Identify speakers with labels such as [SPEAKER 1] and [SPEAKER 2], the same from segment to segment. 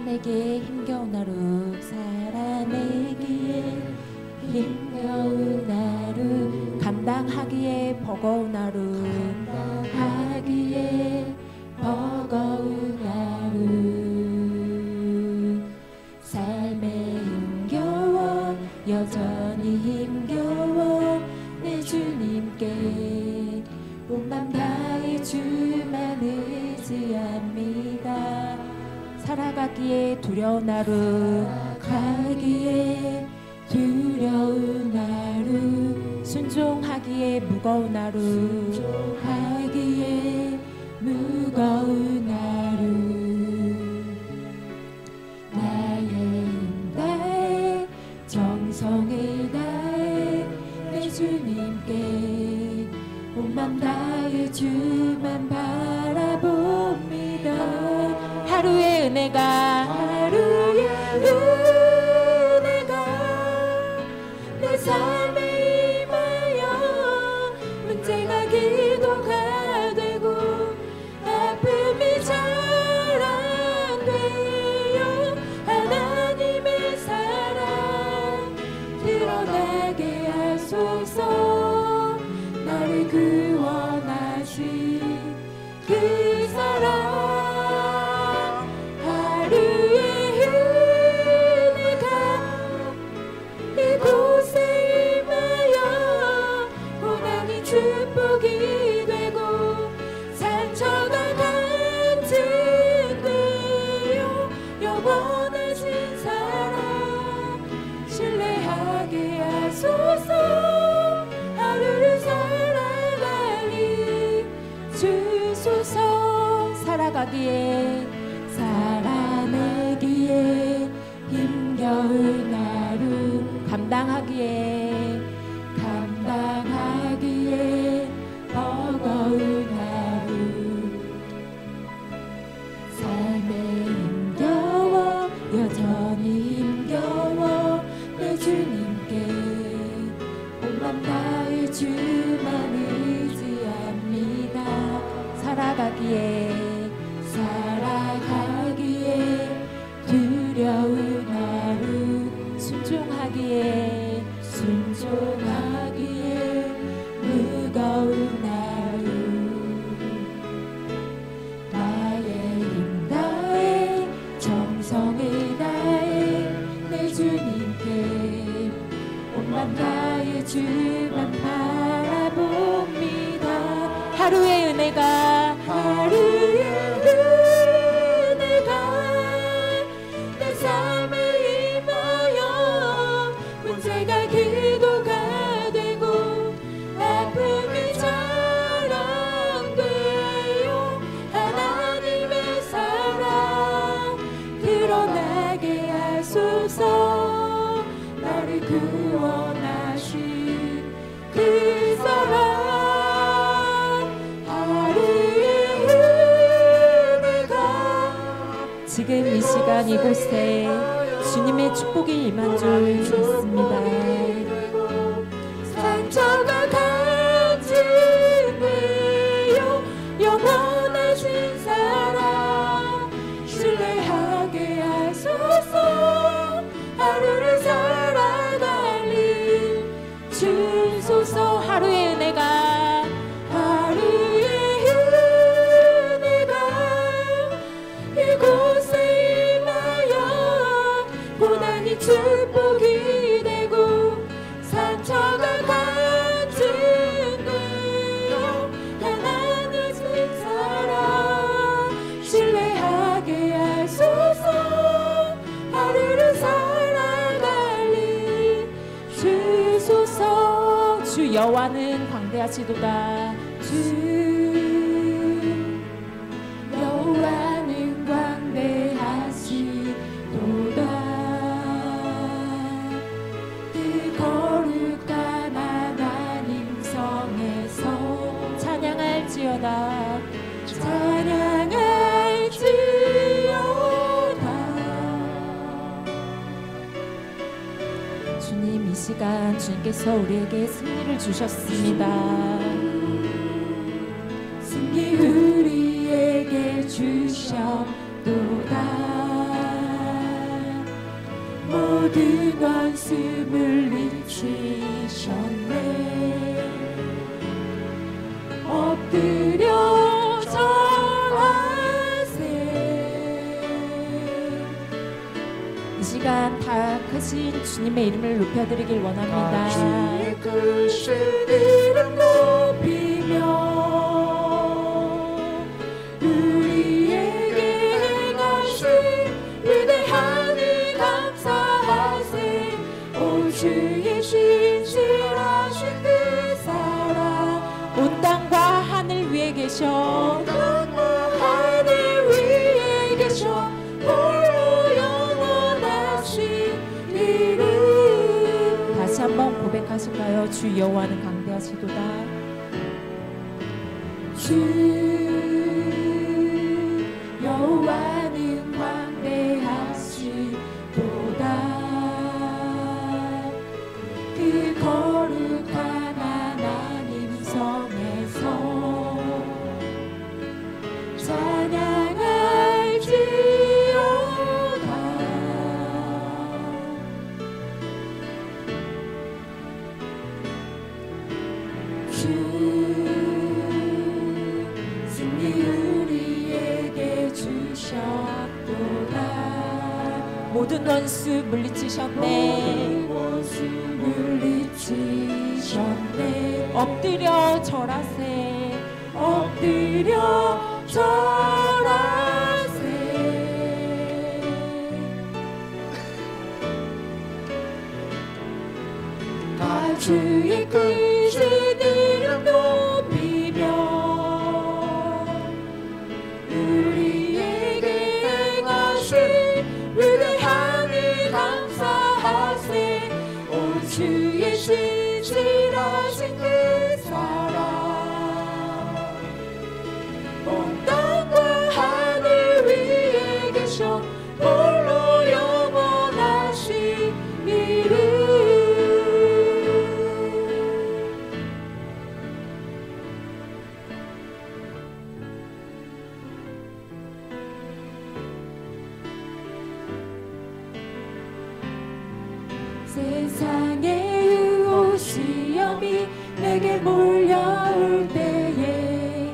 [SPEAKER 1] 살아내기에 힘겨운 하루, 살아내기에 힘겨운 하루, 감당하기에 버거운 하루, 감당하기에 버거운 하루. 삶에 힘겨워, 여전히 힘겨워, 내 주님께 온맘 다해 주만 의지합니다. 살아가기에 두려운 하루, 살아가기에 두려운 하루, 순종하기에 무거운 하루, 순종하기에 무거운 하루. 나의 힘 다해 정성을 다해 내 주님께 온맘 다해 주만 바라봅니다. 하루의 은혜가 내 삶에 임하여 문제가 기도가 되고 아픔이 잘 안 돼요. 하나님의 사랑 드러나게 하소서. 나를 구원하신 그 사랑, 축복이 되고 상처가 간직되어 영원하신 사랑 신뢰하게 하소서. 하루를 살아가리 주소서. 살아내기에 힘겨운 하루, 감당하기에 버거운 하루. 삶에 힘겨워, 여전히 힘겨워, 내 주님께 온맘 다해 주만 의지합니다. 살아가기에 두려운 하루, 순종하기에 무거운 하루. 나의 힘 다해 정성을 다해 내 주님께 온맘 다해 주만 바라봅니다. 하루의 은혜가 내 삶에 임하여 문제가 기도가 되고 아픔이 잘 안 돼요. 하나님의 사랑 드러나게 하소서. 나를 구원하신 그 사랑, 하루의 은혜가 지금 이 시간 이곳에 주님의 축복이 임한 줄 믿습니다. 상처가 간직되어 영원하신 사랑 신뢰하게 하소서. 하루를 살아가리 주소서. 하루의 은혜가 이곳에 임하여 고난이 축복이 되고 상처가 간직되어 하나님의 사랑 신뢰하게 하소서. 하루를 살아가리 주소서. 주 여호와는 광대하시도다. 여호와는 광대하시도다. 그 거룩한 하나님 성에서 찬양할지어다. 주님, 이 시간 주님께서 우리에게 승리를 주셨습니다. 승리 우리에게 주셨도다. 원수 물리치셨네. 엎드려 절하세. 이 시간 다 크신 주님의 이름을 높여드리길 원합니다.
[SPEAKER 2] 주의 크신 이름 높이며 우리에게 행하신 위대한 일 감사하세. 오 주의 신실하신 그 사랑
[SPEAKER 1] 온 땅과 하늘 위에 계셔.
[SPEAKER 2] 땅과 하늘 위에 계셔 홀로 영원하신 이름.
[SPEAKER 1] 다시 한번 고백하실까요? 주 여호와는 강대하시도다.
[SPEAKER 2] 주 여호와는 광대하시도다. 그 거룩한 하나님 성에서 찬양할지어다. 주 승리 우리에게 주셨도다.
[SPEAKER 1] 모든 원수 물리치셨네.
[SPEAKER 2] 원수 물리치셨네.
[SPEAKER 1] 엎드려 절하세.
[SPEAKER 2] 엎드려 절하세. 다 주의 크신 이름 높이며 우리에게 행하신 위대한 일 감사하세. 오 주의 신실하신 그 사랑 온 땅과 하늘 위에 계셔 홀로 영원하신 이름. 세상의 유혹시험이 내게 몰려올 때에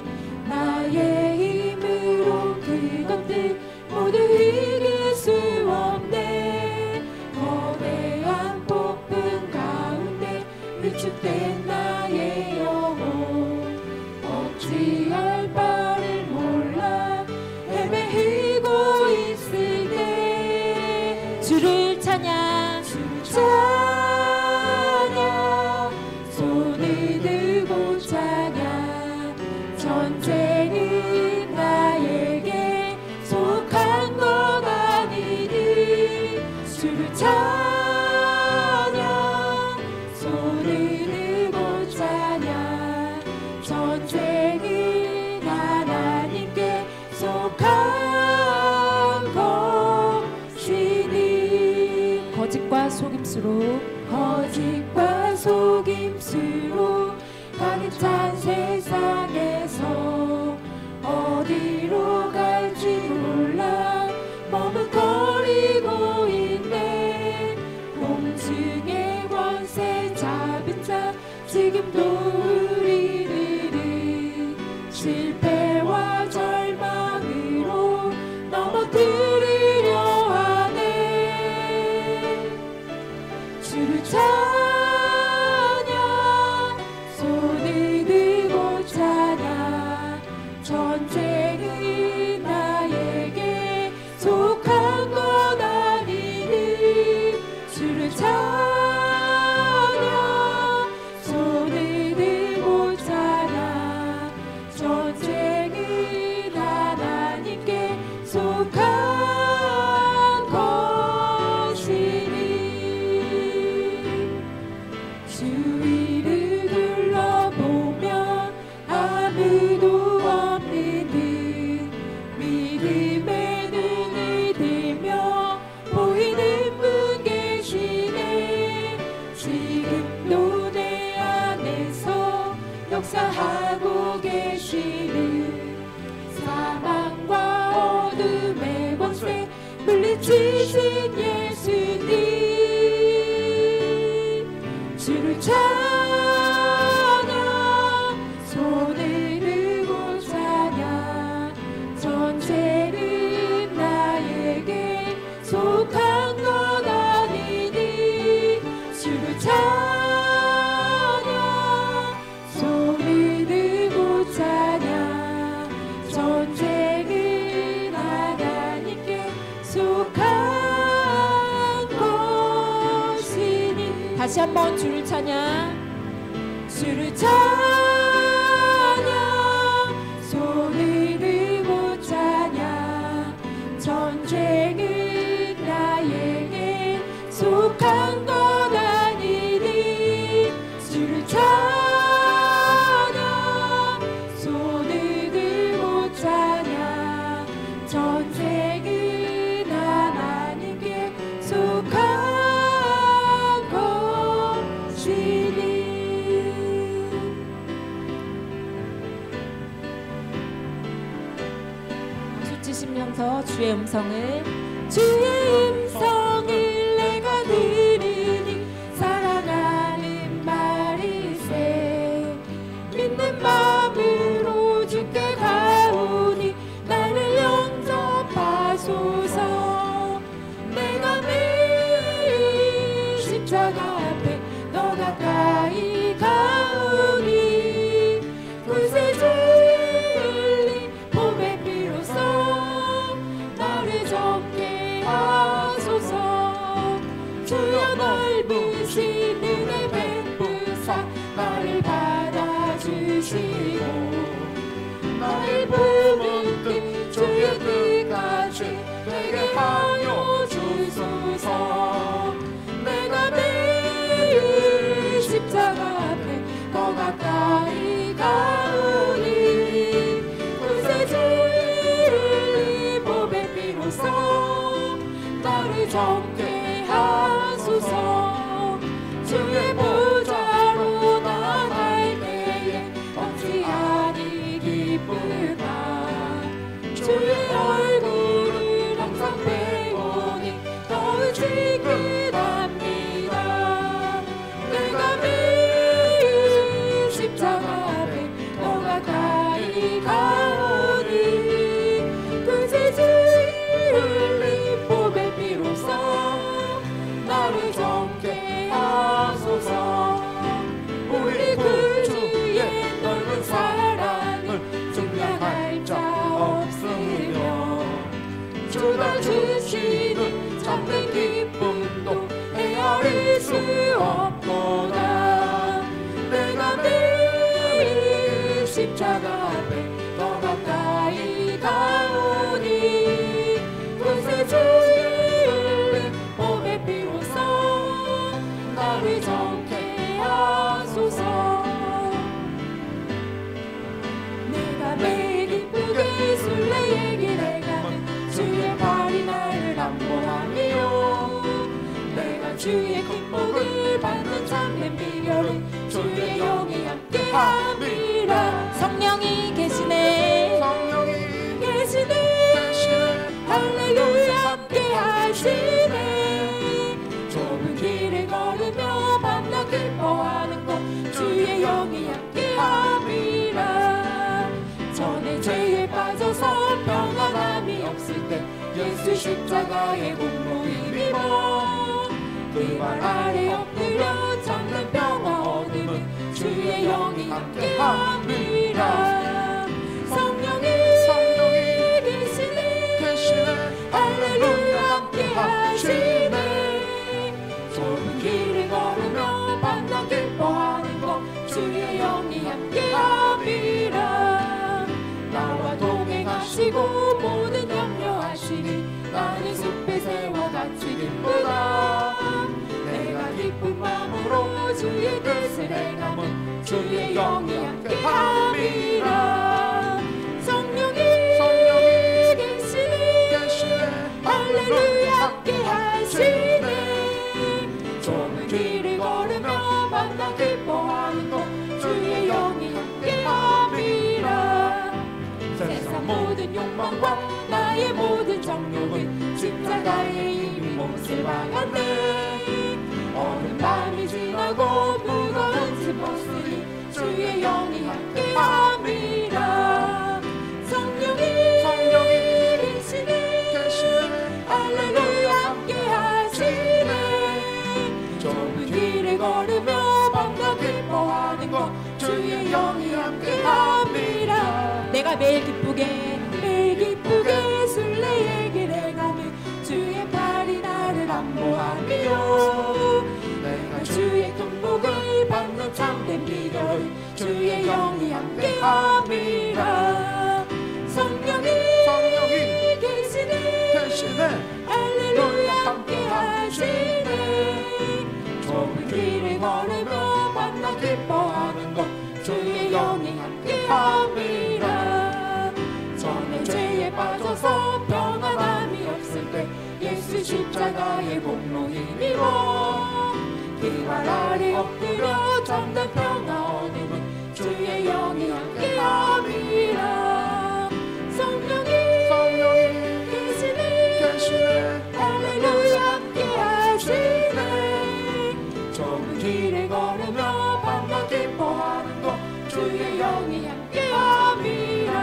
[SPEAKER 2] 나의 힘으로 그것들 모두 이길 수 없네. 거대한 폭풍 가운데 위축된 나의 영혼 어찌할 바를 몰라 헤매이고 있을 때
[SPEAKER 1] 주를 찬양.
[SPEAKER 2] 찬양 손을 들고 찬양. 전쟁은 나에게 속한 것 아니니 주를 찬양 손을 들고 찬양. 전쟁은 하나님께 속한 것이니.
[SPEAKER 1] 거짓과 속임수로
[SPEAKER 2] 거짓과 속임수로 가득 찬 세상에서 어디로 갈지 몰라 머뭇거리고 있네. 공중의 권세 잡은 자 지금도 우리들을 실패와 절망으로 넘어뜨리려 하네. 주를 찬양 손을 들고 찬양. 전쟁은 나에게 속한 것 아니니 주를 찬양 손을 들고 찬양. 전쟁은 하나님께 속한 것이니. 주위를 둘러보면 아무도 없는 듯 믿음의 눈을 들며 보이는 분 계시네. 지금도 내 안에서 역사하고 계시는 사망과 어둠의 권세 물리치신 예수님. 찬양 손을 들고 찬양 전쟁은 나에게 속한 것 아니니 주를 찬양 손을 들고 찬양 전쟁은 하나님께 속한 것이니
[SPEAKER 1] 다시 한번 주를 찬양.
[SPEAKER 2] 주를 찬양 손을 들고 찬양 전쟁은 나에게 속한 것 아니니 주를 찬양 손을 들고 찬양 전쟁은 하나님께 속한 것이니.
[SPEAKER 1] 박수 치시면서 주의 음성을
[SPEAKER 2] 주의 음성을 내가 들으니 사랑하는 말일세 믿는 마음으로 주께 가오니 나를 영접하소서. 내가 매일 십자가 앞에 너 가까이 가오니 구세주 흘린 몸의 피로써 나를 적게 하소서. 주여 넓으신 은혜 베푸사 나를 받아주시고 나를 보는 뜻 주의 뜻같이 내게 하여 주소서. 내가 매일 십자가 앞에 더 가까이 가오니 구세주 흘린 몸의 피로써 나를 적게 하소서. 주의 보좌로 나갈 때에 어찌하니 기쁠까. 주의 얼굴을 항상 배우니 더 지긋합니다. 내가 매일 십자가 앞에 더 가까이 가오니 구세주 흘린 몸의 피로써 나를 적게 하소서. 우리 구주의 넓은 사랑을 증명할 자 없으며 주가 주시는 참된 기쁨도 헤아릴 수 없도다. 내가 매일 십자가 앞에 더 가까이 가오니 구세주 흘린 몸의 피로써 나를 적게 하소서. 내가 매일 기쁘게 술래에게 내가는 주의 발이 나를 안보하며 내가 주의 큰 복을 받는 참된 비결은 주의 영이 함께함이라.
[SPEAKER 1] 성령이 계시네.
[SPEAKER 2] 성령이 계시네. 할렐루야 함께 하시네. 좁은 길을 걸으며 밤낮 기뻐하는 것 주의 영이 함께함이라. 전에 죄에 빠져서 평안함이 없을 때 예수 십자가의 공로 힘입어 그 발 아래 엎드려 참된 평화 얻음은 주의 영이 함께함이라. 성령이 계시네. 할렐루야 함께 하시네. 좁은 길을 걸으며 밤낮 기뻐하는 것 주의 영이 함께함이라. 나와 동행하시고 모든 염려하시니 나는 숲의 새와 같이 기쁘다. 내가 기쁜 마음으로 주의 뜻을 행함은 주의 영이 함께함이라. 성령이 계시네. 할렐루야 함께 하시네. 좁은 길을 걸으며 밤낮 기뻐하는 것 주의 영이 함께함이라. 세상 모든 욕망과 나의 모든 정욕은 십자가의 이미 몫을 박았네. 어느 밤이 지나고 무거운
[SPEAKER 1] 우리가 매일 기쁘게 순례의 길에 가면 주의 팔이 나를 안보하며 내가 주의 통복을 받는 참된 비결 주의 영이 함께함이라. 성령이 계시네 할렐루야 함께하시네. 좁은 길을 걸으며 만나 기뻐하는 것 주의 영이 함께함이라. 전에 죄에 빠져서 평안함이 없을 때 예수 십자가의 공로 힘입어 기활 아래 엎드려 잠든 평화 얻음은 주의 영이 함께함이라. 성령이 계시네 할렐루야 함께하시네. 좁은 길을 걸으며 밤낮 기뻐하는 것 주의 영이 함께함이라.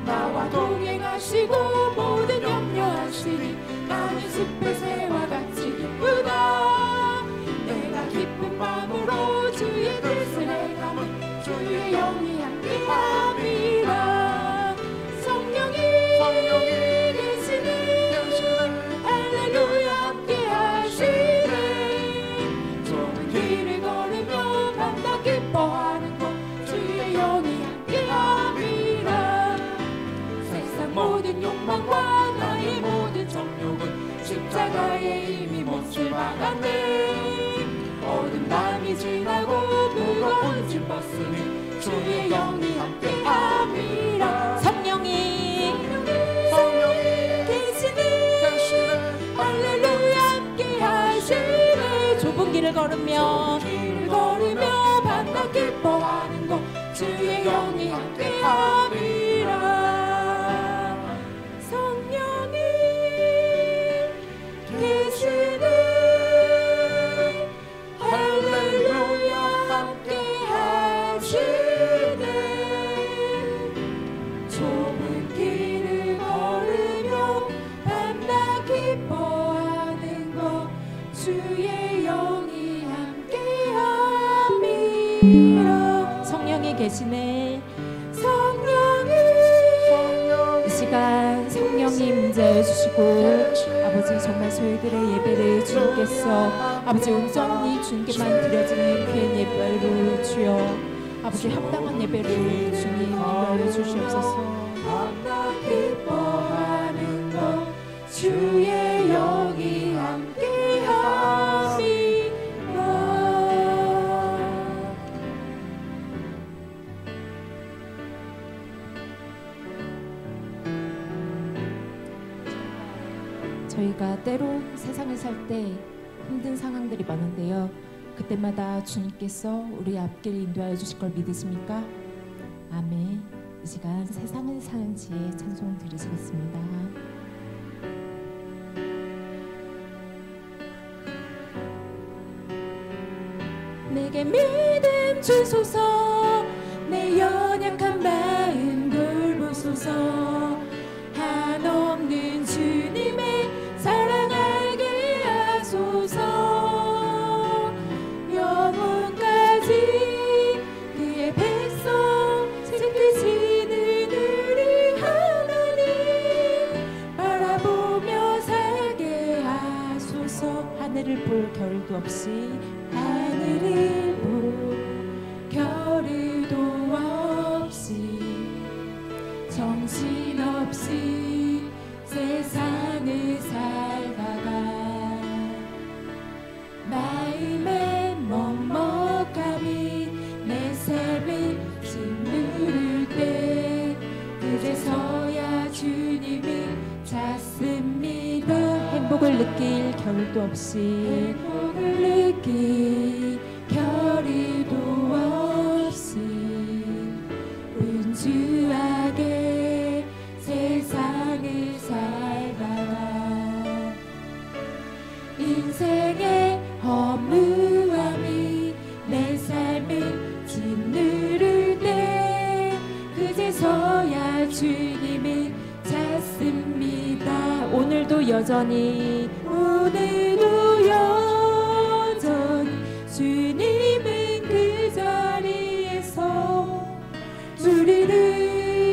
[SPEAKER 1] 나와 동행하시고 모든 염려하시니 나는 숲의 새와 같이 기쁘다. 내가 기쁜 마음으로 주의 뜻을 행하면 주의 영이 함께함이라. 성령이 계시네 할렐루야 함께하시네. 좁은 길을 걸으며 밤낮 기뻐하는 것 주의 영이 함께함이라. 세상 모든 욕망과 나의 모든 정욕은 십자가에 이미 못을 박았네. 어두운 밤이 지나고 무거운 짐 벗으니 주의 영이 함께함이라. 성령이 계시네 할렐루야 함께하시네. 좁은 길을 걸으며 밤낮 기뻐하는 것 주의 영이 함께함이라. 성령이 계시네 할렐루야 함께하시네. 좁은 길을 걸으며 밤낮 기뻐하는 것 주의 영이 함께함이라. 성령이 계시네. 이 시간 성령이 임재해 주시고 아버지 정말 저희들의 예배를 주님께서 아버지 온전히 주님께만 드려지는 귀한 예배로 주여 아버지 합당한 예배를 주님 인도하여 주시옵소서. 밤낮 기뻐하는 것 주의 영이 함께함이라. 저희가 때론 세상을 살 때 힘든 상황들이 많은데요. 그때마다 주님께서 우리 앞길을 인도하여 주실 걸 믿으십니까? 아멘. 이 시간 세상을 사는 지혜 찬송 드리시겠습니다. 내게 믿음 주소서. 내 연약한 마음 돌보소서. 한없는 주님의 사랑 알게 하소서. 영원까지 그의 백성 지키시는 우리 하나님 바라보며 살게 하소서. 하늘을 볼 겨를도 없이 하늘을 볼 겨를도 없이 정신없이 세상을 살다가 마음에 먹먹함이 내 삶을 짓누를 때 그제서야 주님을 찾습니다. 행복을 느낄 겨를도 없이 겨를도 없이 분주하게 세상을 살다가 인생의 허무함이 내 삶을 짓누를 때 그제서야 주님을 찾습니다. 오늘도 여전히 주님은 그 자리에서 우리를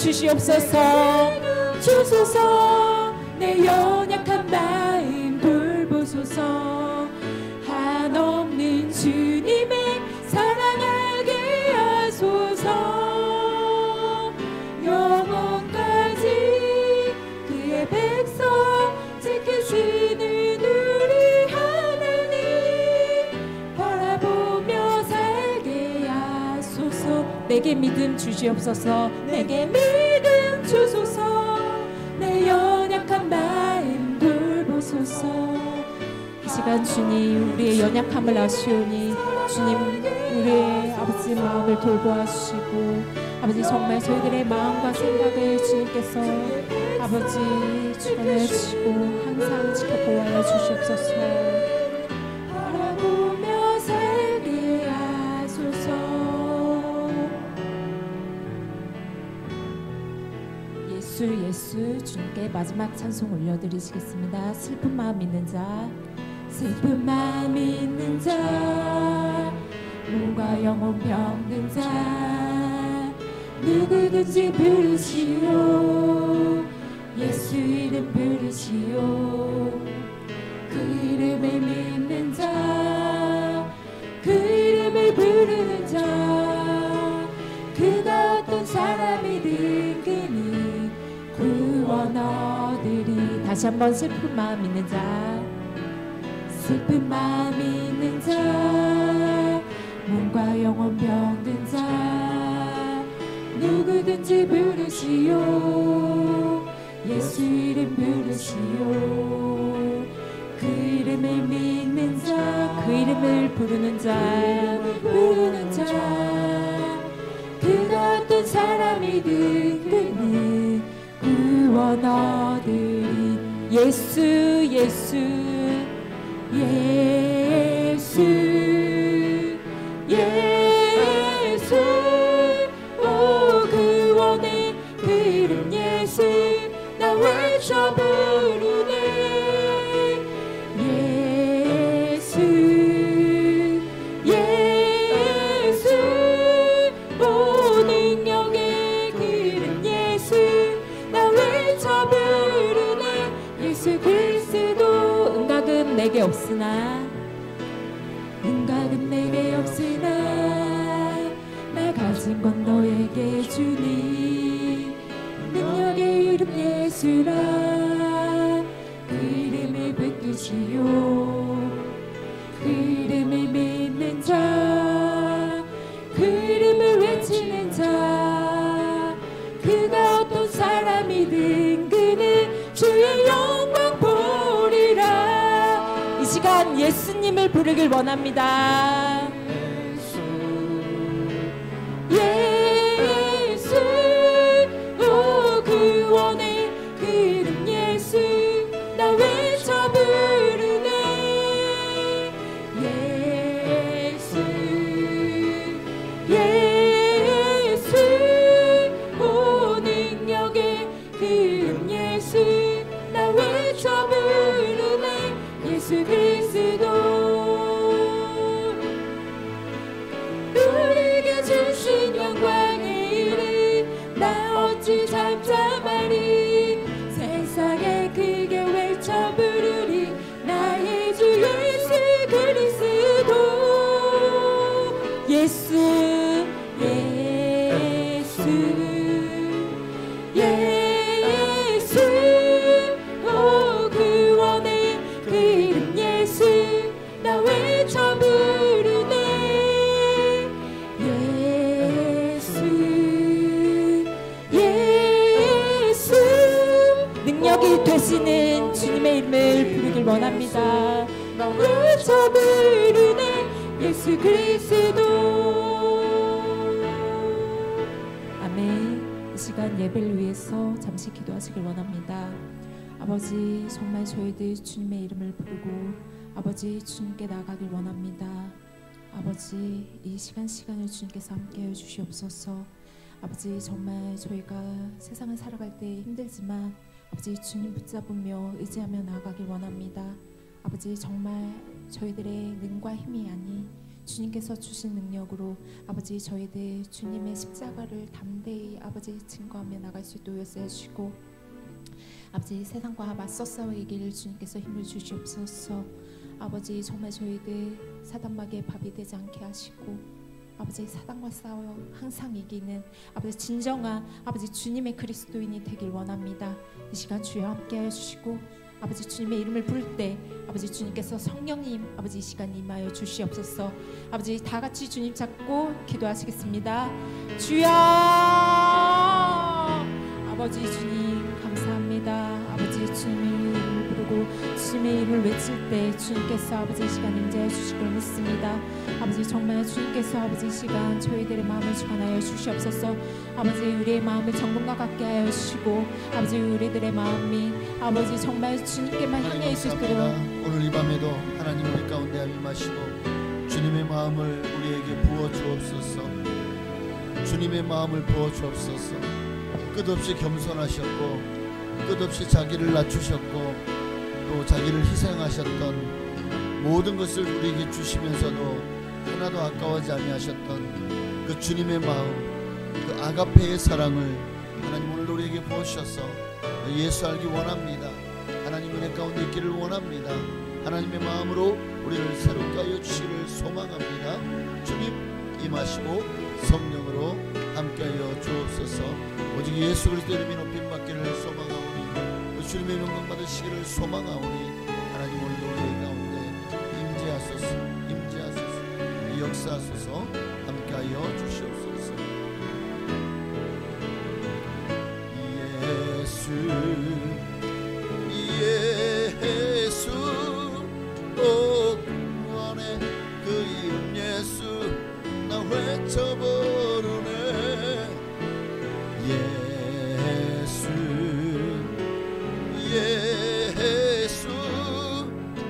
[SPEAKER 1] 주시옵소서.
[SPEAKER 2] 주소서. 내 연약한 마음 돌보소서. 한없는 주님의 사랑 알게 하소서. 영원까지 그의 백성 지키시는 우리 하나님 바라보며 살게 하소서.
[SPEAKER 1] 내게 믿음 주시옵소서.
[SPEAKER 2] 내게 믿음 주소서. 내 연약한 마음 돌보소서.
[SPEAKER 1] 이 시간 주님 우리의 연약함을 아시오니 주님 우리의 아버지 마음을 돌보아주시고 아버지 정말 저희들의 마음과 생각을 주님께서 아버지 주관하여 주시고 항상 지켜보아여 주시옵소서.
[SPEAKER 2] 바라보며 살게 하소서.
[SPEAKER 1] 예수 예수 주님께 마지막 찬송 올려드리시겠습니다. 슬픈 마음 있는 자
[SPEAKER 2] 슬픈 마음 있는 자 몸과 영혼 병든 자 누구든지 부르시오. 예수 이름 부르시오. 그 이름을 믿는 자 그 이름을 부르는 자 그가 어떤 사람이든 그니 구원 얻으리.
[SPEAKER 1] 다시 한번 슬픈 마음 있는 자
[SPEAKER 2] 슬픈 마음 있는 자 몸과 영혼 병든 자 누구든지 부르시오. 예수 이름 부르시오. 그 이름을 믿는 자
[SPEAKER 1] 그 이름을 부르는 자
[SPEAKER 2] 부르는 자 그가 어떤 사람이든 그는 구원 얻으리.
[SPEAKER 1] 예수 예수
[SPEAKER 2] 예수 예수 오 구원의 그 이름 예수 나 외쳐 부르네. 예수 예수 오 능력의 그 이름 예수 나 외쳐 부르네. 예수 그리스도
[SPEAKER 1] 응답은 내게 없으나
[SPEAKER 2] 응답은 내게 없으나 나 가진 건 너에게 주니. 능력의 이름 예수라 그 이름을 붙드시오. 그 이름을 믿는 자 그 이름을 외치는 자 그가 어떤 사람이든 그는 주의 영광 보리라.
[SPEAKER 1] 이 시간 예수님을 부르길 원합니다.
[SPEAKER 2] 예수 오 구원의 그 이름 예수 나 외쳐 부르네. 예수 예수 오 능력의 그 이름 예수 나 외쳐 부르네. 예수 그리스도 우리에게 주신 영광의 이름 나 어찌 잠잠하리. 세상에 크게 외쳐 부르리. 나의 주 예수 그리스도.
[SPEAKER 1] 예수
[SPEAKER 2] 예수 예수 오 구원의 그 이름 예수 나 외쳐 부르네. 예수 예수
[SPEAKER 1] 능력이 되시는 주님의 이름을 부르길 원합니다.
[SPEAKER 2] 나 외쳐 부르네. 예수 그리스도.
[SPEAKER 1] 아멘. 이 시간 예배를 위해서 잠시 기도하시길 원합니다. 아버지 정말 저희들 주님의 이름을 부르고 아버지 주님께 나아가길 원합니다. 아버지 이 시간을 주님께서 함께해 주시옵소서. 아버지 정말 저희가 세상을 살아갈 때 힘들지만 아버지 주님 붙잡으며 의지하며 나아가길 원합니다. 아버지 정말 저희들의 능과 힘이 아닌 주님께서 주신 능력으로 아버지 저희에 대해 주님의 십자가를 담대히 아버지 증거하며 나갈 수 있도록 역사해 주시고 아버지 세상과 맞서 싸우기를 주님께서 힘을 주시옵소서. 아버지 정말 저희들 사단마귀의 밥이 되지 않게 하시고 아버지 사단과 싸워 항상 이기는 아버지 진정한 아버지 주님의 그리스도인이 되길 원합니다. 이 시간 주여 함께하여 주시고 아버지 주님의 이름을 부를 때 아버지 주님께서 성령님 아버지 이 시간 임하여 주시옵소서. 아버지 다 같이 주님 잡고 기도하시겠습니다. 주여 아버지 주님 감사합니다. 아버지 주님의 이름을 부르고 주님의 이름을 외칠 때 주님께서 아버지 이 시간 임재해 주실 걸 믿습니다. 아버지 정말 주님께서 아버지 이 시간 저희들의 마음을 주관하여 주시옵소서. 아버지 우리의 마음을 정금과 같게 하여 주시고 아버지 우리들의 마음이 아버지 정말 주님께만 향해 있을 수 있도록
[SPEAKER 3] 오늘 이 밤에도 하나님 우리 가운데 임하시고 주님의 마음을 우리에게 부어 주옵소서. 주님의 마음을 부어 주옵소서. 끝없이 겸손하셨고 끝없이 자기를 낮추셨고 또 자기를 희생하셨던 모든 것을 우리에게 주시면서도 하나도 아까워하지 아니하셨던 그 주님의 마음, 그 아가페의 사랑을 하나님 오늘 우리에게 부으셔서 예수 알기 원합니다. 하나님 은혜 가운데 있기를 원합니다. 하나님의 마음으로 우리를 새롭게 하여 주시기를 소망합니다. 주님 임하시고 성령으로 함께하여 주옵소서. 오직 예수 그리스도의 이름이 높임 받기를 소망하오니 주님의 명령 받으시기를 소망하오니 하나님 오늘도 우리 가운데 임재하소서. 역사하소서. 함께하여 주시옵소서. 예수 구원의 그 이름 예수 나 외쳐부르네. 예수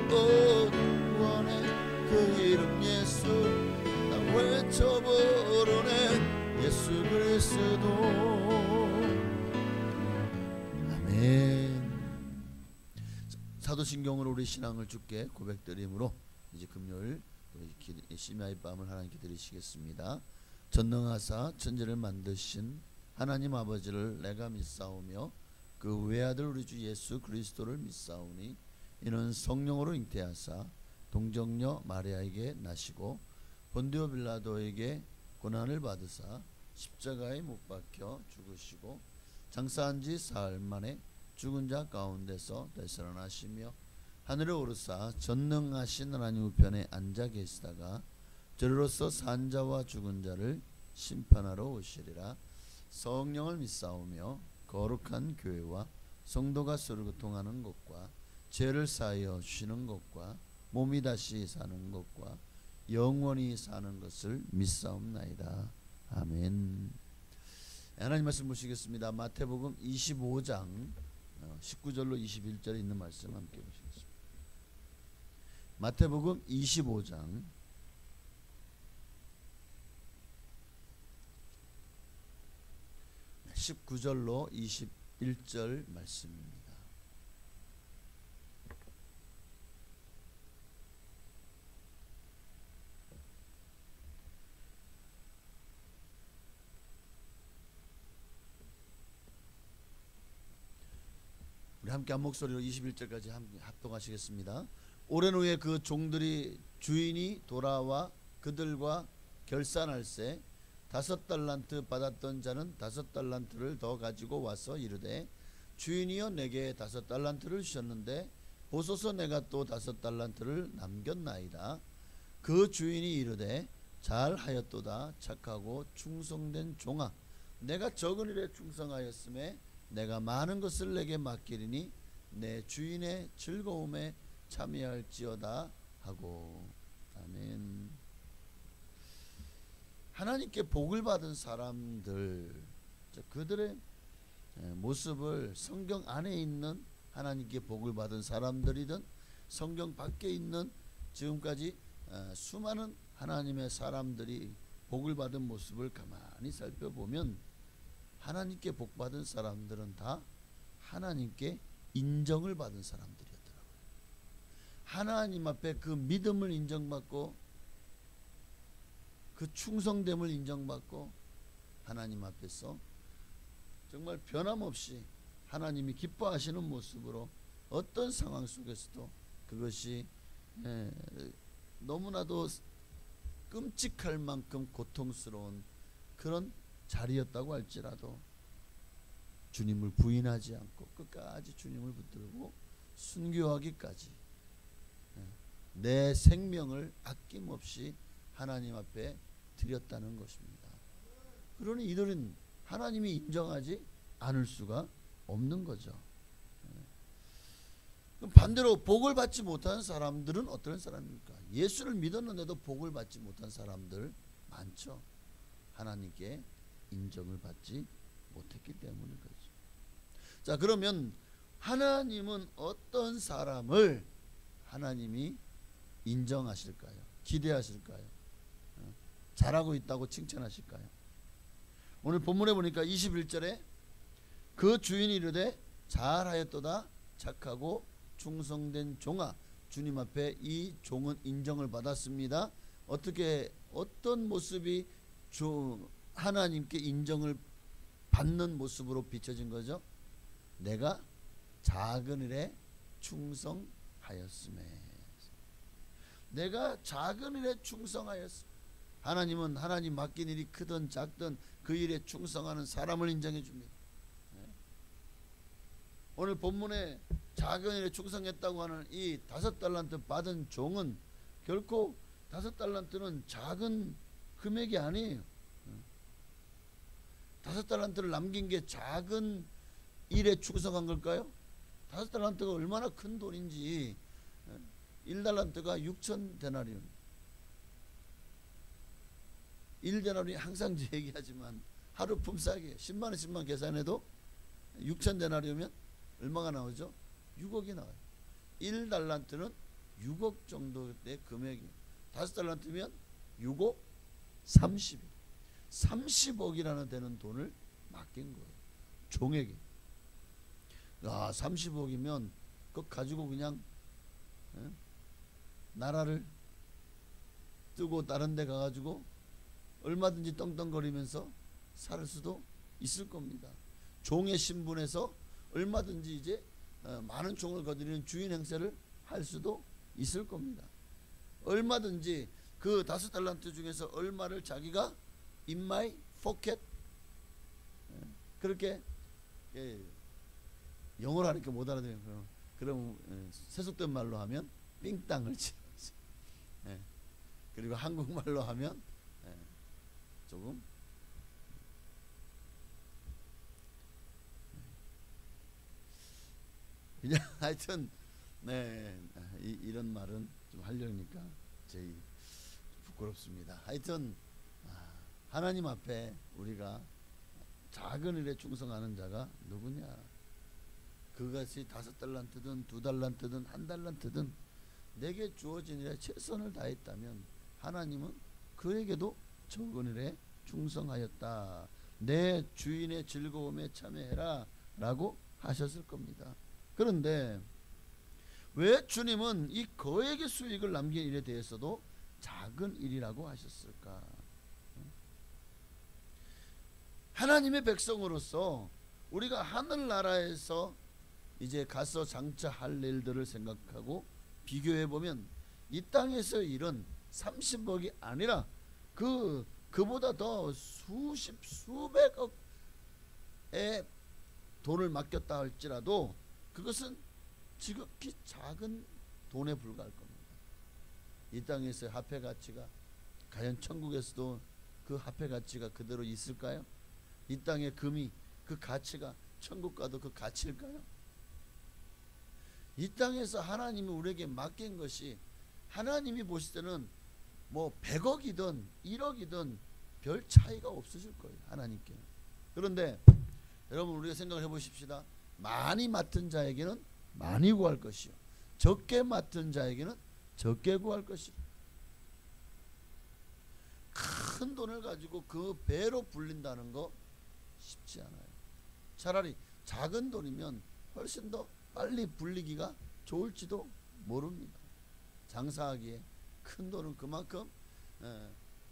[SPEAKER 3] 구원의 그 이름 예수 나 외쳐부르네. 예수 그리스도. 사도신경으로 우리 신앙을 주께 고백드림으로 이제 금요일 심야의 밤을 하나님께 드리시겠습니다. 전능하사 천지를 만드신 하나님 아버지를 내가 믿사오며 그 외아들 우리 주 예수 그리스도를 믿사오니 이는 성령으로 잉태하사 동정녀 마리아에게 나시고 본디오 빌라도에게 고난을 받으사 십자가에 못 박혀 죽으시고 장사한 지 사흘 만에 죽은 자 가운데서 되살아나시며 하늘에 오르사 전능하신 하나님 우편에 앉아 계시다가 저리로서 산 자와 죽은 자를 심판하러 오시리라. 성령을 믿사오며 거룩한 교회와 성도가 서로 교통하는 것과 죄를 사하여 주시는 것과 몸이 다시 사는 것과 영원히 사는 것을 믿사옵나이다. 아멘. 하나님 말씀 보시겠습니다. 마태복음 25장 19절로 21절에 있는 말씀 함께 보시겠습니다. 마태복음 25장 19절로 21절 말씀입니다. 우리 함께 한 목소리로 21절까지 합동하시겠습니다. 오랜 후에 그 종들이 주인이 돌아와 그들과 결산할세 5달란트 받았던 자는 5달란트를 더 가지고 와서 이르되 주인이여 내게 5달란트를 주셨는데 보소서 내가 또 5달란트를 남겼나이다. 그 주인이 이르되 잘하였도다 착하고 충성된 종아 내가 적은 일에 충성하였음에 내가 많은 것을 내게 맡기리니 내 주인의 즐거움에 참여할지어다 하고. 아멘. 하나님께 복을 받은 사람들 그들의 모습을 성경 안에 있는 하나님께 복을 받은 사람들이든 성경 밖에 있는 지금까지 수많은 하나님의 사람들이 복을 받은 모습을 가만히 살펴보면 하나님께 복 받은 사람들은 다 하나님께 인정을 받은 사람들이었더라고요. 하나님 앞에 그 믿음을 인정받고 그 충성됨을 인정받고 하나님 앞에서 정말 변함없이 하나님이 기뻐하시는 모습으로 어떤 상황 속에서도 그것이 너무나도 끔찍할 만큼 고통스러운 그런 자리였다고 할지라도 주님을 부인하지 않고 끝까지 주님을 붙들고 순교하기까지 내 생명을 아낌없이 하나님 앞에 드렸다는 것입니다. 그러니 이들은 하나님이 인정하지 않을 수가 없는 거죠. 그럼 반대로 복을 받지 못한 사람들은 어떤 사람입니까? 예수를 믿었는데도 복을 받지 못한 사람들 많죠. 하나님께 인정을 받지 못했기 때문인 거죠. 자, 그러면 하나님은 어떤 사람을 하나님이 인정하실까요? 기대하실까요? 잘하고 있다고 칭찬하실까요? 오늘 본문에 보니까 21절에 그 주인이 이르되 잘하였도다 착하고 충성된 종아, 주님 앞에 이 종은 인정을 받았습니다. 어떤 모습이 하나님께 인정을 받는 모습으로 비춰진 거죠? 내가 작은 일에 충성하였음에. 내가 작은 일에 충성하였음. 하나님은 하나님 맡긴 일이 크든 작든 그 일에 충성하는 사람을 인정해 줍니다. 오늘 본문에 작은 일에 충성했다고 하는 이 5달란트 받은 종은 결코 5달란트는 작은 금액이 아니에요. 5달란트를 남긴 게 작은 일에 충성한 걸까요? 5달란트가 얼마나 큰 돈인지. 1달란트가 6,000데나리온. 1데나리온이 항상 얘기하지만 하루 품삯이에요. 10만원씩만 계산해도 6,000데나리온이면 얼마가 나오죠? 6억이 나와요. 1달란트는 6억 정도의 금액이에요. 5달란트면 6억 30억. 30억이라는 되는 돈을 맡긴 거예요. 종에게. 30억이면 그거 가지고 그냥 나라를 뜨고 다른 데 가가지고 얼마든지 떵떵거리면서 살 수도 있을 겁니다. 종의 신분에서 얼마든지 이제 많은 종을 거두는 주인 행세를 할 수도 있을 겁니다. 얼마든지 그 5달란트 중에서 얼마를 자기가 in my pocket, 그렇게 영어로 하니까 못 알아들어요. 그럼 세속된 말로 하면 삥땅을 치는 거죠. 그리고 한국말로 하면 조금 그냥 하여튼 이런 말은 좀 하려니까 제일 부끄럽습니다. 하여튼 하나님 앞에 우리가 작은 일에 충성하는 자가 누구냐? 그것이 5달란트든 2달란트든 1달란트든 내게 주어진 일에 최선을 다했다면 하나님은 그에게도 적은 일에 충성하였다. 내 주인의 즐거움에 참여해라 라고 하셨을 겁니다. 그런데 왜 주님은 이 거액의 수익을 남긴 일에 대해서도 작은 일이라고 하셨을까? 하나님의 백성으로서 우리가 하늘나라에서 이제 가서 장차할 일들을 생각하고 비교해보면 이 땅에서 일은 30억이 아니라 그보다 더 수십 수백억의 돈을 맡겼다 할지라도 그것은 지극히 작은 돈에 불과할 겁니다. 이 땅에서의 화폐 가치가 과연 천국에서도 그 화폐 가치가 그대로 있을까요? 이 땅의 금이 그 가치가 천국 가도 그 가치일까요? 이 땅에서 하나님이 우리에게 맡긴 것이 하나님이 보실 때는 뭐 100억이든 1억이든 별 차이가 없으실 거예요. 하나님께. 그런데 여러분 우리가 생각을 해보십시다. 많이 맡은 자에게는 많이 구할 것이요 적게 맡은 자에게는 적게 구할 것이요. 큰 돈을 가지고 그 배로 불린다는 거 쉽지 않아요. 차라리 작은 돈이면 훨씬 더 빨리 불리기가 좋을지도 모릅니다. 장사하기에 큰 돈은 그만큼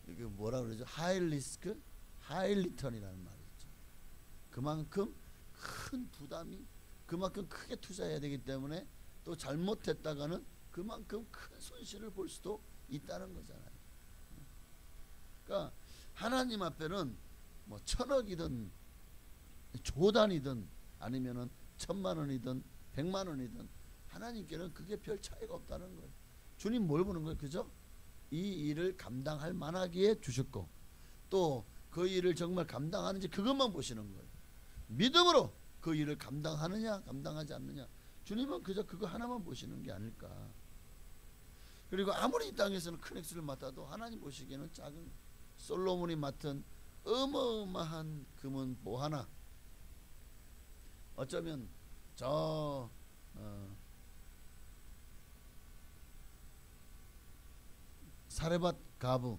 [SPEAKER 3] 이게 뭐라 그러죠? 하이 리스크, 하이 리턴이라는 말이 있죠. 그만큼 큰 부담이, 그만큼 크게 투자해야 되기 때문에 또 잘못했다가는 그만큼 큰 손실을 볼 수도 있다는 거잖아요. 그러니까 하나님 앞에는 뭐 1,000억이든 조단이든 아니면은 1,000만 원이든 100만 원이든 하나님께는 그게 별 차이가 없다는 거예요. 주님 뭘 보는 거예요? 그죠? 이 일을 감당할 만하기에 주셨고 또 그 일을 정말 감당하는지 그것만 보시는 거예요. 믿음으로 그 일을 감당하느냐 감당하지 않느냐, 주님은 그저 그거 하나만 보시는 게 아닐까. 그리고 아무리 이 땅에서는 큰 액수를 맡아도 하나님 보시기에는 작은, 솔로몬이 맡은 어마어마한 금은 뭐 하나, 어쩌면 저 사레밧 가부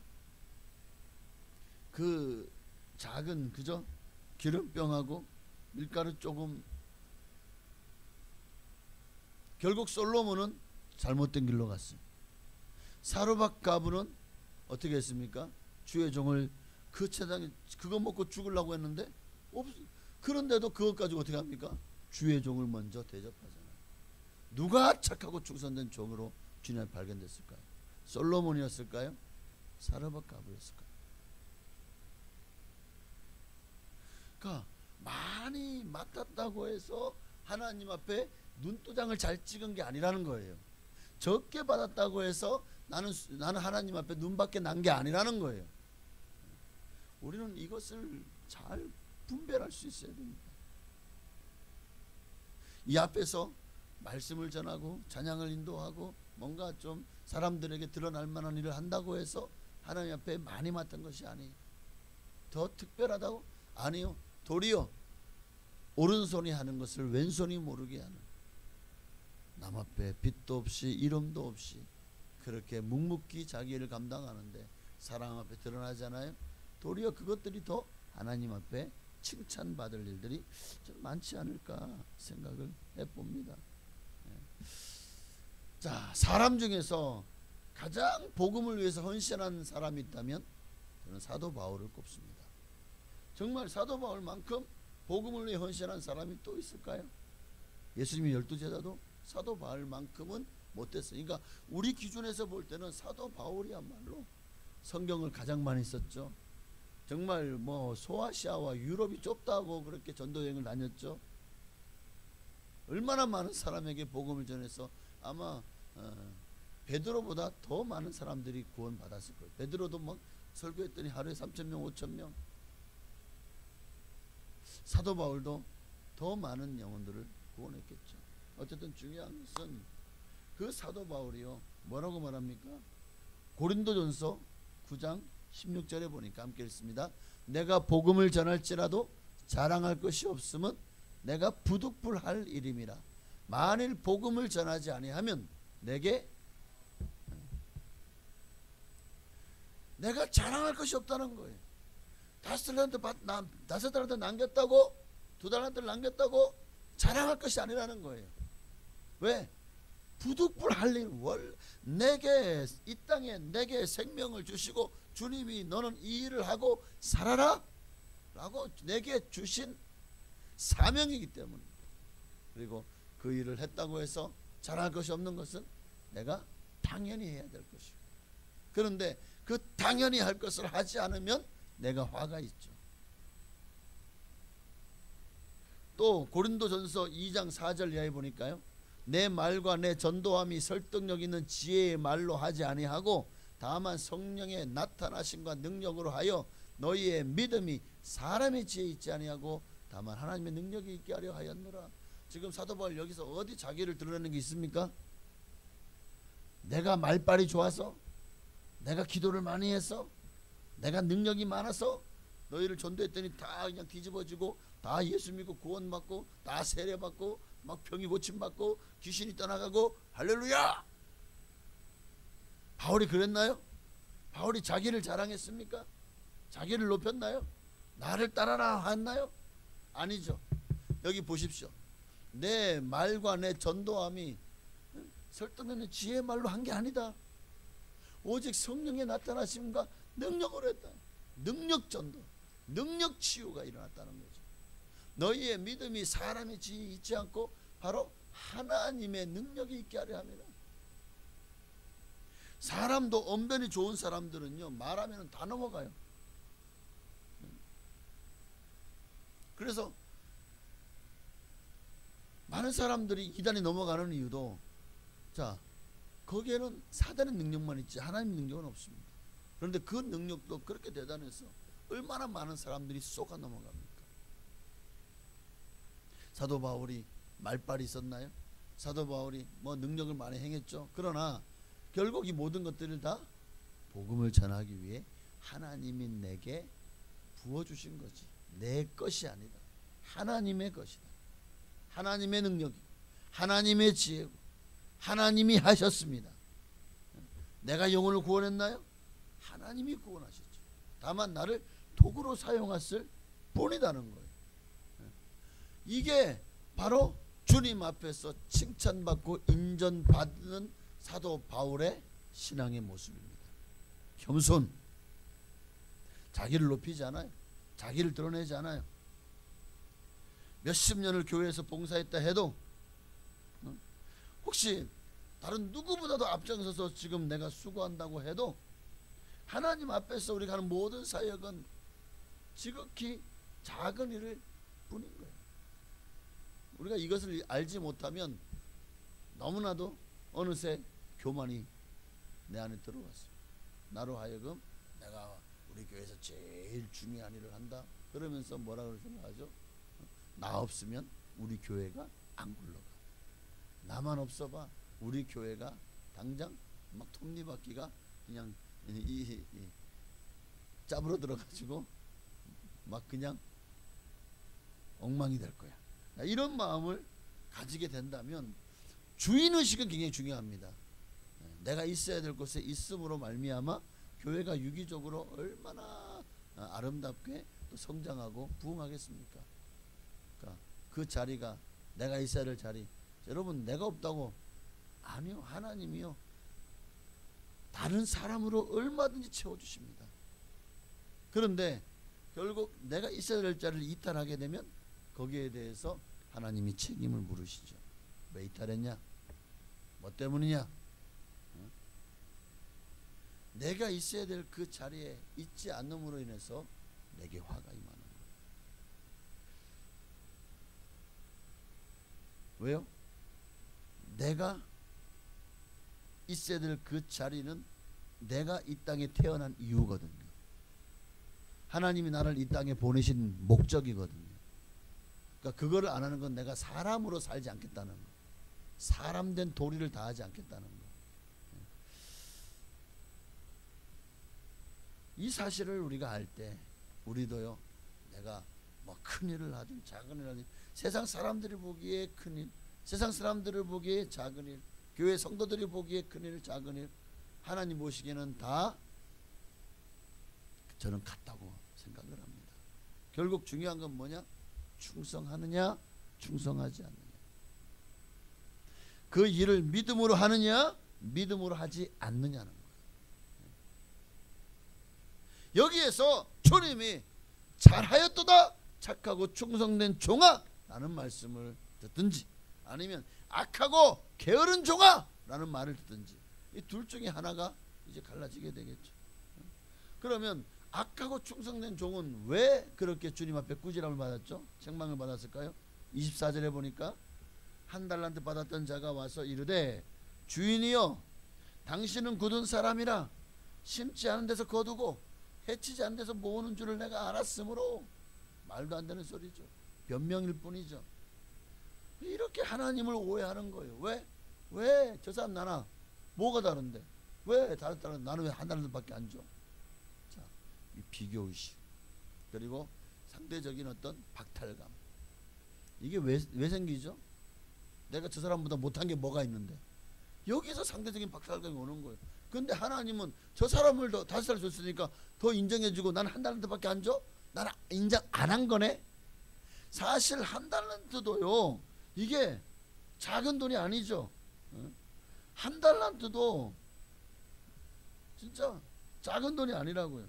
[SPEAKER 3] 그 작은 그저 기름병하고 밀가루 조금, 결국 솔로몬은 잘못된 길로 갔어요. 사르밧 가부는 어떻게 했습니까? 주의 종을 그 세상에 그거 먹고 죽으려고 했는데 그런데도 그것 가지고 어떻게 합니까? 주의 종을 먼저 대접하잖아요. 누가 착하고 충성된 종으로 주님 앞에 발견됐을까요? 솔로몬이었을까요? 사르밧 가부였을까요? 그러니까 많이 맡았다고 해서 하나님 앞에 눈도장을 잘 찍은 게 아니라는 거예요. 적게 받았다고 해서 나는 하나님 앞에 눈밖에 난 게 아니라는 거예요. 우리는 이것을 잘 분별할 수 있어야 됩니다. 이 앞에서 말씀을 전하고 찬양을 인도하고 뭔가 좀 사람들에게 드러날 만한 일을 한다고 해서 하나님 앞에 많이 맡은 것이 아니에요. 더 특별하다고? 아니요. 도리어 오른손이 하는 것을 왼손이 모르게 하는, 남 앞에 빛도 없이 이름도 없이 그렇게 묵묵히 자기 일을 감당하는데 사람 앞에 드러나잖아요. 도리어 그것들이 더 하나님 앞에 칭찬받을 일들이 좀 많지 않을까 생각을 해봅니다. 자, 사람 중에서 가장 복음을 위해서 헌신한 사람이 있다면 저는 사도 바울을 꼽습니다. 정말 사도 바울만큼 복음을 위해 헌신한 사람이 또 있을까요? 예수님의 12제자도 사도 바울만큼은 못했어요. 그러니까 우리 기준에서 볼 때는 사도 바울이야말로 성경을 가장 많이 썼죠. 정말 뭐 소아시아와 유럽이 좁다고 그렇게 전도여행을 다녔죠. 얼마나 많은 사람에게 복음을 전해서 아마 베드로보다 더 많은 사람들이 구원받았을 거예요. 베드로도 막 설교했더니 하루에 3,000명 5,000명. 사도 바울도 더 많은 영혼들을 구원했겠죠. 어쨌든 중요한 것은 그 사도 바울이요 뭐라고 말합니까? 고린도전서 9장 16절에 보니까 함께 읽습니다. 내가 복음을 전할지라도 자랑할 것이 없음은 내가 부득불할 일임이라. 만일 복음을 전하지 아니하면 내가 자랑할 것이 없다는 거예요. 5달란트 남겼다고 2달란트를 남겼다고 자랑할 것이 아니라는 거예요. 왜? 부득불할 일, 내게 이 땅에 내게 생명을 주시고 주님이 너는 이 일을 하고 살아라 라고 내게 주신 사명이기 때문에, 그리고 그 일을 했다고 해서 자랑할 것이 없는 것은 내가 당연히 해야 될 것이고, 그런데 그 당연히 할 것을 하지 않으면 내가 화가 있죠. 또 고린도전서 2장 4절 이하에 보니까요, 내 말과 내 전도함이 설득력 있는 지혜의 말로 하지 아니하고 다만 성령의 나타나심과 능력으로 하여 너희의 믿음이 사람의 지혜에 있지 아니하고 다만 하나님의 능력이 있게 하려 하였노라. 지금 사도 바울 여기서 어디 자기를 드러내는 게 있습니까? 내가 말빨이 좋아서, 내가 기도를 많이 해서, 내가 능력이 많아서 너희를 전도했더니 다 그냥 뒤집어지고 다 예수 믿고 구원받고 다 세례받고 막 병이 고침받고 귀신이 떠나가고 할렐루야. 바울이 그랬나요? 바울이 자기를 자랑했습니까? 자기를 높였나요? 나를 따라라 했나요? 아니죠. 여기 보십시오. 내 말과 내 전도함이 설득력의 지혜의 말로 한 게 아니다. 오직 성령의 나타나심과 능력으로 했다. 능력 전도, 능력 치유가 일어났다는 거죠. 너희의 믿음이 사람의 지혜에 있지 않고 바로 하나님의 능력이 있게 하려 합니다. 사람도 언변이 좋은 사람들은요, 말하면 다 넘어가요. 그래서 많은 사람들이 이단에 넘어가는 이유도, 자, 거기에는 사단의 능력만 있지 하나님의 능력은 없습니다. 그런데 그 능력도 그렇게 대단해서 얼마나 많은 사람들이 쏘가 넘어갑니까? 사도 바울이 말빨이 있었나요? 사도 바울이 뭐 능력을 많이 행했죠. 그러나 결국 이 모든 것들을 다 복음을 전하기 위해 하나님이 내게 부어주신 거지, 내 것이 아니다. 하나님의 것이다. 하나님의 능력이고 하나님의 지혜고 하나님이 하셨습니다. 내가 영혼을 구원했나요? 하나님이 구원하셨죠. 다만 나를 도구로 사용했을 뿐이라는 거예요. 이게 바로 주님 앞에서 칭찬받고 인정받는 사도 바울의 신앙의 모습입니다. 겸손, 자기를 높이지 않아요. 자기를 드러내지 않아요. 몇십 년을 교회에서 봉사했다 해도 혹시 다른 누구보다도 앞장서서 지금 내가 수고한다고 해도 하나님 앞에서 우리가 하는 모든 사역은 지극히 작은 일을 뿐인 거예요. 우리가 이것을 알지 못하면 너무나도 어느새 교만이 내 안에 들어왔어요. 나로 하여금 내가 우리 교회에서 제일 중요한 일을 한다 그러면서 뭐라고 생각하죠? 나 없으면 우리 교회가 안 굴러가. 나만 없어봐 우리 교회가 당장 막 톱니바퀴가 그냥 짭으로 들어가지고 막 그냥 엉망이 될 거야. 이런 마음을 가지게 된다면 주인의식은 굉장히 중요합니다. 내가 있어야 될 곳에 있음으로 말미암아 교회가 유기적으로 얼마나 아름답게 또 성장하고 부흥하겠습니까? 그러니까 그 자리가 내가 있어야 될 자리, 여러분 내가 없다고, 아니요, 하나님이요 다른 사람으로 얼마든지 채워주십니다. 그런데 결국 내가 있어야 될 자리를 이탈하게 되면 거기에 대해서 하나님이 책임을 물으시죠. 왜 이탈했냐? 뭐 때문이냐? 내가 있어야 될 그 자리에 있지 않음으로 인해서 내게 화가 임하는 거예요. 왜요? 내가 있어야 될 그 자리는 내가 이 땅에 태어난 이유거든요. 하나님이 나를 이 땅에 보내신 목적이거든요. 그러니까 그거를 안 하는 건 내가 사람으로 살지 않겠다는 거, 사람된 도리를 다하지 않겠다는 거. 이 사실을 우리가 알 때 우리도요, 내가 뭐 큰 일을 하든 작은 일을 하든 세상 사람들이 보기에 큰 일, 세상 사람들을 보기에 작은 일, 교회 성도들이 보기에 큰 일, 작은 일, 하나님 보시기에는 다 저는 같다고 생각을 합니다. 결국 중요한 건 뭐냐? 충성하느냐, 충성하지 않느냐. 그 일을 믿음으로 하느냐, 믿음으로 하지 않느냐는 거예요. 여기에서 주님이 잘하였도다 착하고 충성된 종아 라는 말씀을 듣든지, 아니면 악하고 게으른 종아 라는 말을 듣든지, 이 둘 중에 하나가 이제 갈라지게 되겠죠. 그러면 악하고 충성된 종은 왜 그렇게 주님 앞에 꾸지람을 받았죠? 책망을 받았을까요? 24절에 보니까 한 달란트 받았던 자가 와서 이르되 주인이여 당신은 굳은 사람이라 심지 않은 데서 거두고 해치지 않은 데서 모으는 줄을 내가 알았으므로. 말도 안 되는 소리죠. 변명일 뿐이죠. 이렇게 하나님을 오해하는 거예요. 왜 저 사람 나나 뭐가 다른데 왜 다른 나는 왜 한 달란트밖에 안 줘? 자, 이 비교의식, 그리고 상대적인 어떤 박탈감, 이게 왜 생기죠? 내가 저 사람보다 못한 게 뭐가 있는데, 여기서 상대적인 박탈감이 오는 거예요. 근데 하나님은 저 사람을 더 5살 줬으니까 더 인정해주고 나는 한 달란트밖에 안 줘? 나는 인정 안 한 거네. 사실 한 달란트도요, 이게 작은 돈이 아니죠. 한 달란트도 진짜 작은 돈이 아니라고요.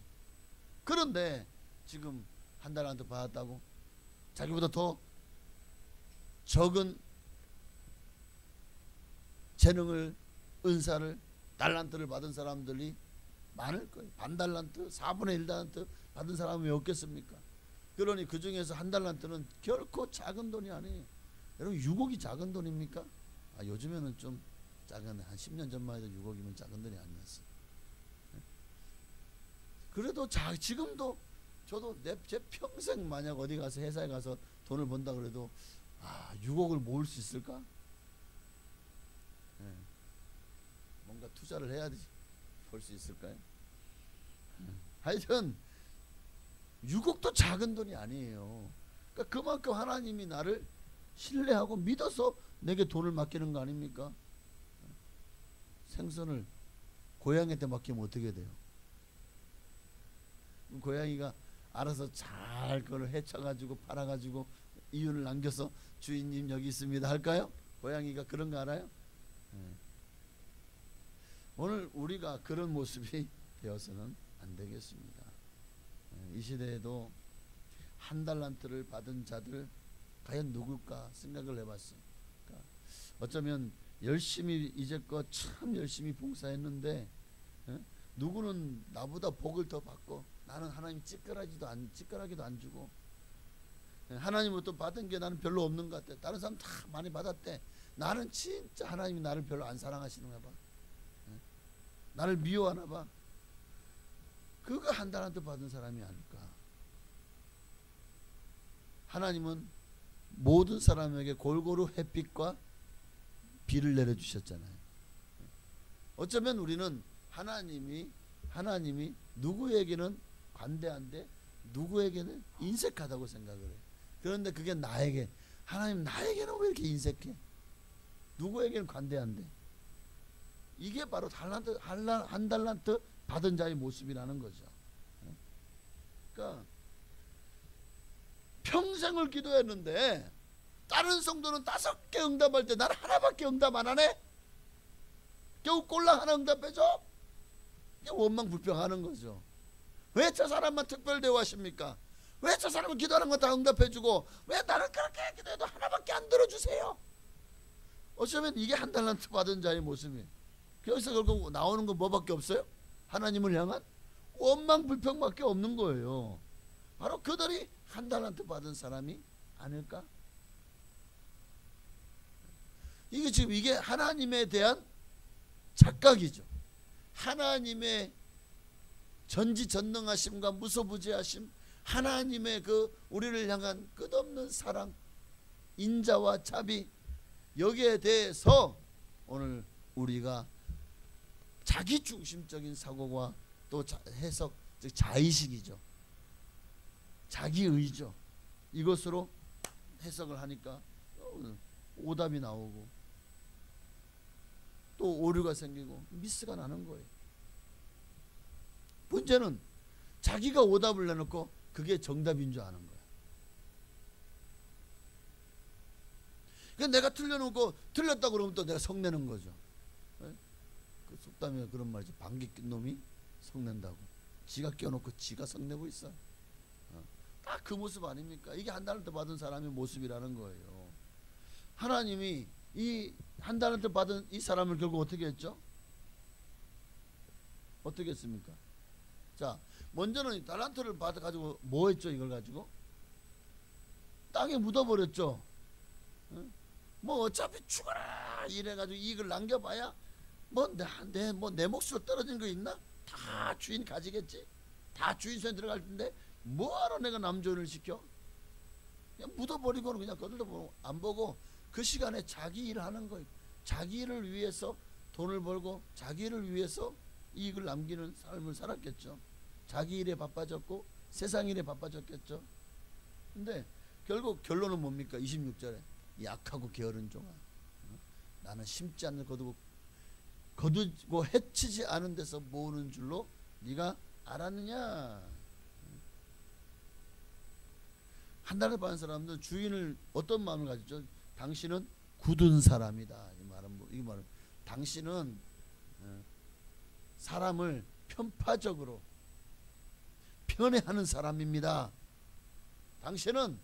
[SPEAKER 3] 그런데 지금 한 달란트 받았다고 자기보다 더 적은 재능을, 은사를, 달란트를 받은 사람들이 많을 거예요. 반 달란트, 4분의 1 달란트 받은 사람이 왜 없겠습니까? 그러니 그 중에서 한 달란트는 결코 작은 돈이 아니에요. 여러분 6억이 작은 돈입니까? 요즘에는 좀 작은, 한 10년 전만 해도 6억이면 작은 돈이 아니었어요. 그래도 지금도 저도 제 평생 만약 어디 가서 회사에 가서 돈을 번다 그래도 6억을 모을 수 있을까? 뭔가 투자를 해야지 볼 수 있을까요? 하여튼 6억도 작은 돈이 아니에요. 그러니까 그만큼 하나님이 나를 신뢰하고 믿어서 내게 돈을 맡기는 거 아닙니까? 생선을 고양이한테 맡기면 어떻게 돼요? 고양이가 알아서 잘 그걸 헤쳐가지고 팔아가지고 이윤을 남겨서 주인님 여기 있습니다 할까요? 고양이가 그런 거 알아요? 오늘 우리가 그런 모습이 되어서는 안 되겠습니다. 이 시대에도 한 달란트를 받은 자들 과연 누굴까 생각을 해봤어요. 그러니까 어쩌면 열심히 이제껏 참 열심히 봉사했는데 누구는 나보다 복을 더 받고 나는 하나님 찌끄라기도 안 주고 하나님부터 받은 게 나는 별로 없는 것 같아. 다른 사람 다 많이 받았대. 나는 진짜 하나님이 나를 별로 안 사랑하시는가 봐. 나를 미워하나 봐. 그거 한 달란트 받은 사람이 아닐까. 하나님은 모든 사람에게 골고루 햇빛과 비를 내려주셨잖아요. 어쩌면 우리는 하나님이 누구에게는 관대한데 누구에게는 인색하다고 생각을 해요. 그런데 그게 나에게, 하나님 나에게는 왜 이렇게 인색해? 누구에게는 관대한데? 이게 바로 한 달란트 받은 자의 모습이라는 거죠. 그러니까 평생을 기도했는데 다른 성도는 5개 응답할 때 나는 하나밖에 응답 안 하네? 겨우 꼴랑 하나 응답해줘? 이게 원망불평하는 거죠. 왜 저 사람만 특별 대우하십니까? 왜 저 사람은 기도하는 거 다 응답해주고 왜 나는 그렇게 기도해도 하나밖에 안 들어주세요? 어쩌면 이게 한 달란트 받은 자의 모습이에요. 여기서 결국 나오는 거 뭐밖에 없어요? 하나님을 향한 원망불평밖에 없는 거예요. 바로 그들이 한 달란트 받은 사람이 아닐까? 이게 지금 이게 하나님에 대한 착각이죠. 하나님의 전지전능하심과 무소부재하심, 하나님의 그 우리를 향한 끝없는 사랑, 인자와 자비, 여기에 대해서 오늘 우리가 자기중심적인 사고와 또 해석, 즉 자의식이죠. 자기의죠. 이것으로 해석을 하니까 오답이 나오고 또 오류가 생기고 미스가 나는 거예요. 문제는 자기가 오답을 내놓고 그게 정답인 줄 아는 거야. 그러니까 내가 틀려놓고 틀렸다고 그러면 또 내가 성내는 거죠. 그 속담에 그런 말이죠. 방귀 낀 놈이 성낸다고. 지가 껴놓고 지가 성내고 있어. 딱 그 모습 아닙니까? 이게 한 달란트 받은 사람의 모습이라는 거예요. 하나님이 이 한 달란트 받은 이 사람을 결국 어떻게 했죠? 어떻게 했습니까? 자, 먼저는 달란트를 받아가지고 뭐 했죠? 이걸 가지고 땅에 묻어버렸죠. 뭐 어차피 죽어라 이래가지고 이익을 남겨봐야 내 몫으로 떨어진 거 있나? 다 주인 가지겠지. 다 주인 손에 들어갈 텐데 뭐하러 내가 남존을 시켜? 그냥 묻어버리고는 그냥 거들떠 안 보고 그 시간에 자기 일을 하는 거예요. 자기 일을 위해서 돈을 벌고 자기 일을 위해서 이익을 남기는 삶을 살았겠죠. 자기 일에 바빠졌고 세상 일에 바빠졌겠죠. 근데 결국 결론은 뭡니까? 26절에 약하고 게으른 종아, 나는 심지 않는 거두고 해치지 않은 데서 모으는 줄로 네가 알았느냐? 한 달을 받은 사람들은 주인을 어떤 마음을 가졌죠? 당신은 굳은 사람이다. 이 말은 당신은 사람을 편파적으로 편애하는 사람입니다. 당신은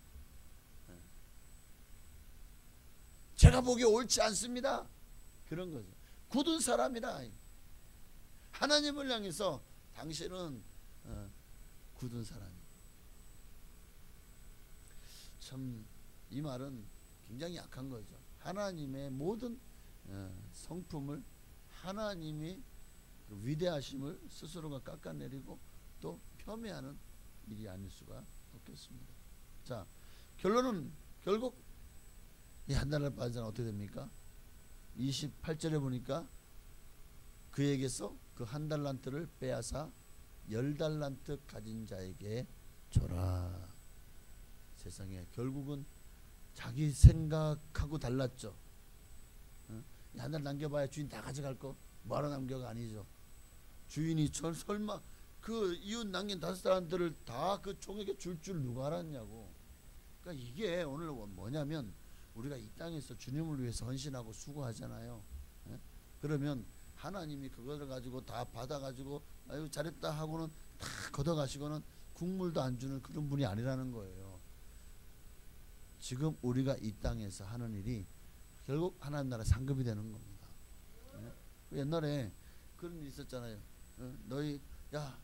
[SPEAKER 3] 제가 보기에 옳지 않습니다. 그런 거죠. 굳은 사람이다. 하나님을 향해서 당신은 굳은 사람이다. 참 이 말은 굉장히 약한 거죠. 하나님의 모든 성품을, 하나님이 그 위대하심을 스스로가 깎아내리고 또 폄훼하는 일이 아닐 수가 없겠습니다. 자, 결론은 결국 이 한 달을 빠진 자는 어떻게 됩니까? 28절에 보니까 그에게서 그 한 달란트를 빼앗아 10달란트 가진 자에게 줘라. 세상에 결국은 자기 생각하고 달랐죠. 한 달 남겨봐야 주인 다 가져갈 거 뭐하러 남겨가 아니죠. 주인이 설마 그 이웃 남긴 5달란트를 다 그 종에게 줄 누가 알았냐고. 그러니까 이게 오늘 뭐냐면 우리가 이 땅에서 주님을 위해서 헌신하고 수고하잖아요. 그러면 하나님이 그거를 가지고 다 받아가지고 아유 잘했다 하고는 다 걷어가시고는 국물도 안 주는 그런 분이 아니라는 거예요. 지금 우리가 이 땅에서 하는 일이 결국 하나님 나라 상급이 되는 겁니다. 옛날에 그런 일 있었잖아요. 너희 야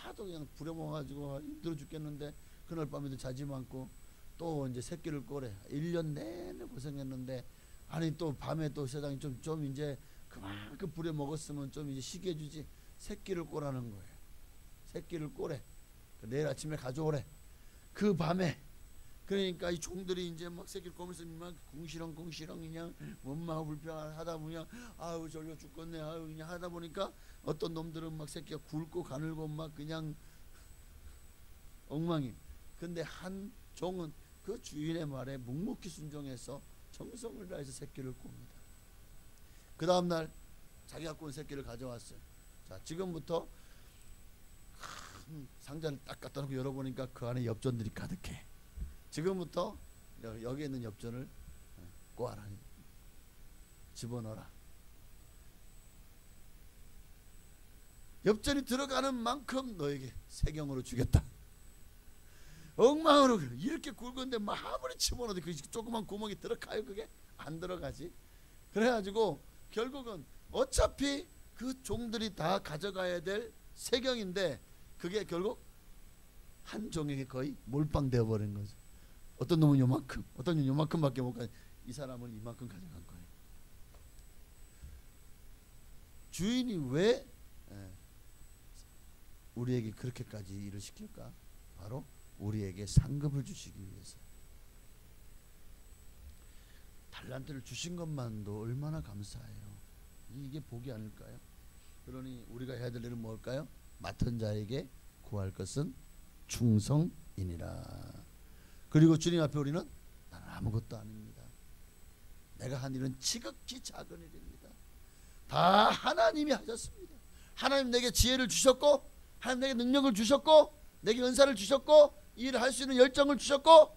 [SPEAKER 3] 하도 그냥 부려먹어가지고 힘들어 죽겠는데 그날 밤에도 자지 않고 또 이제 새끼를 꼬래. 1년 내내 고생했는데 아니 또 밤에 또 세상에 좀 이제 그만큼 부려먹었으면 좀 이제 쉬게 해주지. 새끼를 꼬라는 거예요. 새끼를 꼬래. 내일 아침에 가져오래. 그 밤에 그러니까 이 종들이 이제 막 새끼를 꼬면서 막 궁시렁 그냥 원망하고 불평하다 보면 아유 졸려 죽겠네 아유 그냥 하다 보니까 어떤 놈들은 막 새끼가 굵고 가늘고 막 그냥 엉망이. 근데 한 종은 그 주인의 말에 묵묵히 순종해서 정성을 다해서 새끼를 꼽니다. 그 다음날 자기가 꾼 새끼를 가져왔어요. 자, 지금부터 큰 상자를 딱 갖다 놓고 열어보니까 그 안에 엽전들이 가득해. 지금부터 여기에 있는 엽전을 꼬아라. 집어넣어라. 엽전이 들어가는 만큼 너에게 세경으로 주겠다. 엉망으로 이렇게 굵은데 막 아무리 집어넣어도 그 조그만 구멍이 들어가요. 그게 안 들어가지. 그래가지고 결국은 어차피 그 종들이 다 가져가야 될 세경인데 그게 결국 한 종에게 거의 몰빵되어 버린 거죠. 어떤 놈은 요만큼, 어떤 놈은 요만큼밖에 못 가. 이 사람은 이만큼 가져간 거예요. 주인이 왜 우리에게 그렇게까지 일을 시킬까? 바로 우리에게 상급을 주시기 위해서. 달란트를 주신 것만도 얼마나 감사해요. 이게 복이 아닐까요? 그러니 우리가 해야 될 일은 뭘까요? 맡은 자에게 구할 것은 충성이니라. 그리고 주님 앞에 우리는 나는 아무것도 아닙니다. 내가 한 일은 지극히 작은 일입니다. 다 하나님이 하셨습니다. 하나님 내게 지혜를 주셨고 하나님 내게 능력을 주셨고 내게 은사를 주셨고 이 일을 할 수 있는 열정을 주셨고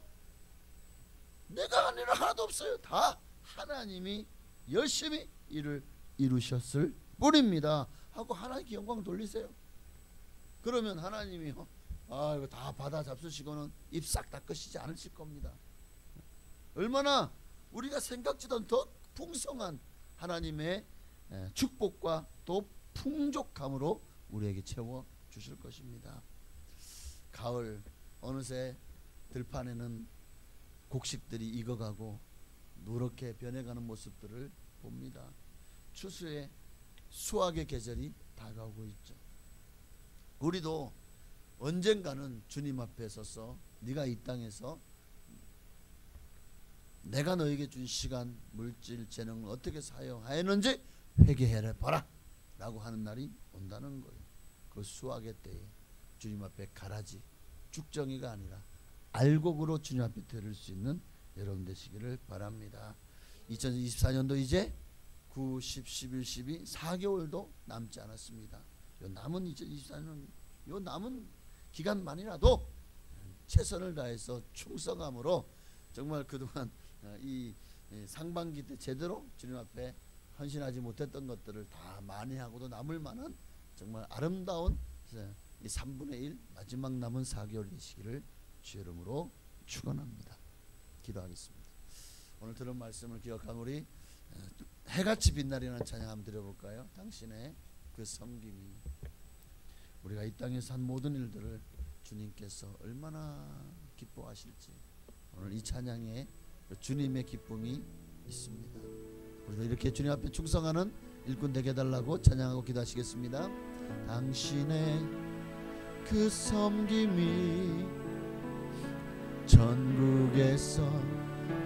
[SPEAKER 3] 내가 한 일은 하나도 없어요. 다 하나님이 열심히 일을 이루셨을 뿐입니다 하고 하나님께 영광 돌리세요. 그러면 하나님이요 이거 다 받아 잡수시고는 입 싹 닦으시지 않으실 겁니다. 얼마나 우리가 생각지도 않던 더 풍성한 하나님의 축복과 또 풍족함으로 우리에게 채워 주실 것입니다. 가을 어느새 들판에는 곡식들이 익어가고 누렇게 변해가는 모습들을 봅니다. 추수의 수확의 계절이 다가오고 있죠. 우리도 언젠가는 주님 앞에 서서 네가 이 땅에서 내가 너에게 준 시간, 물질, 재능을 어떻게 사용하였는지 회개해 봐라 라고 하는 날이 온다는 거예요. 그 수확의 때에 주님 앞에 가라지 쭉정이가 아니라 알곡으로 주님 앞에 드릴 수 있는 여러분 되시기를 바랍니다. 2024년도 이제 9, 10, 11, 12 4개월도 남지 않았습니다. 요 남은 2024년 요 남은 기간만이라도 최선을 다해서 충성함으로 정말 그동안 이 상반기 때 제대로 주님 앞에 헌신하지 못했던 것들을 다 만회하고도 남을 만한 정말 아름다운 이 3분의 1 마지막 남은 4개월 되시기를 주의 이름으로 축원합니다. 기도하겠습니다. 오늘 들은 말씀을 기억한 우리 해같이 빛나리라는 찬양 한번 드려볼까요? 당신의 그 섬김이 우리가 이 땅에서 한 모든 일들을 주님께서 얼마나 기뻐하실지 오늘 이 찬양에 주님의 기쁨이 있습니다. 우리도 이렇게 주님 앞에 충성하는 일꾼 되게 해달라고 찬양하고 기도하시겠습니다. 당신의 그 섬김이 전국에서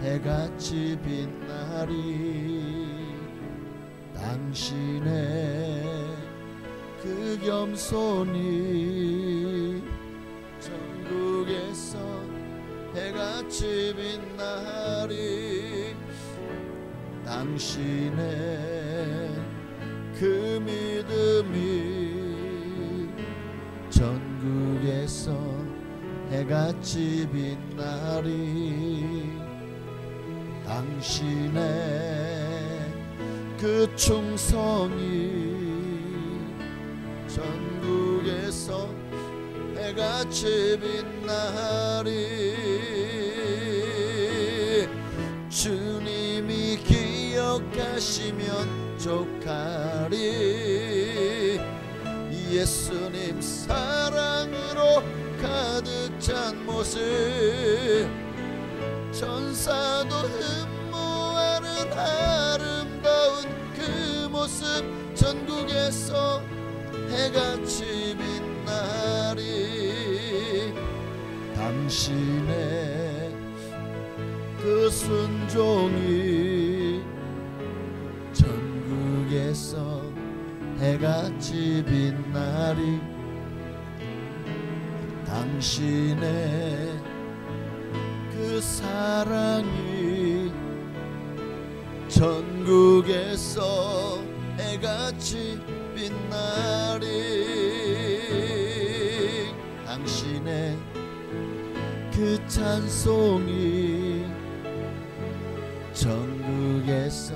[SPEAKER 3] 해같이 빛나리 당신의 그 겸손이 전국에서 해같이 빛나리 당신의 그 믿음이 전국에서 해같이 빛나리 당신의 그 충성이 전국에서 해같이 빛나리 주님이 기억하시면 족하리 예수님 사랑으로 가득 찬 모습 천사도 흠모하는 아름다운 그 모습 전국에서 해같이 빛나리 당신의 그 순종이 전국에서 해같이 빛나리 당신의 그 사랑이 전국에서 해같이 빛나리 당신의 그 찬송이 전국에서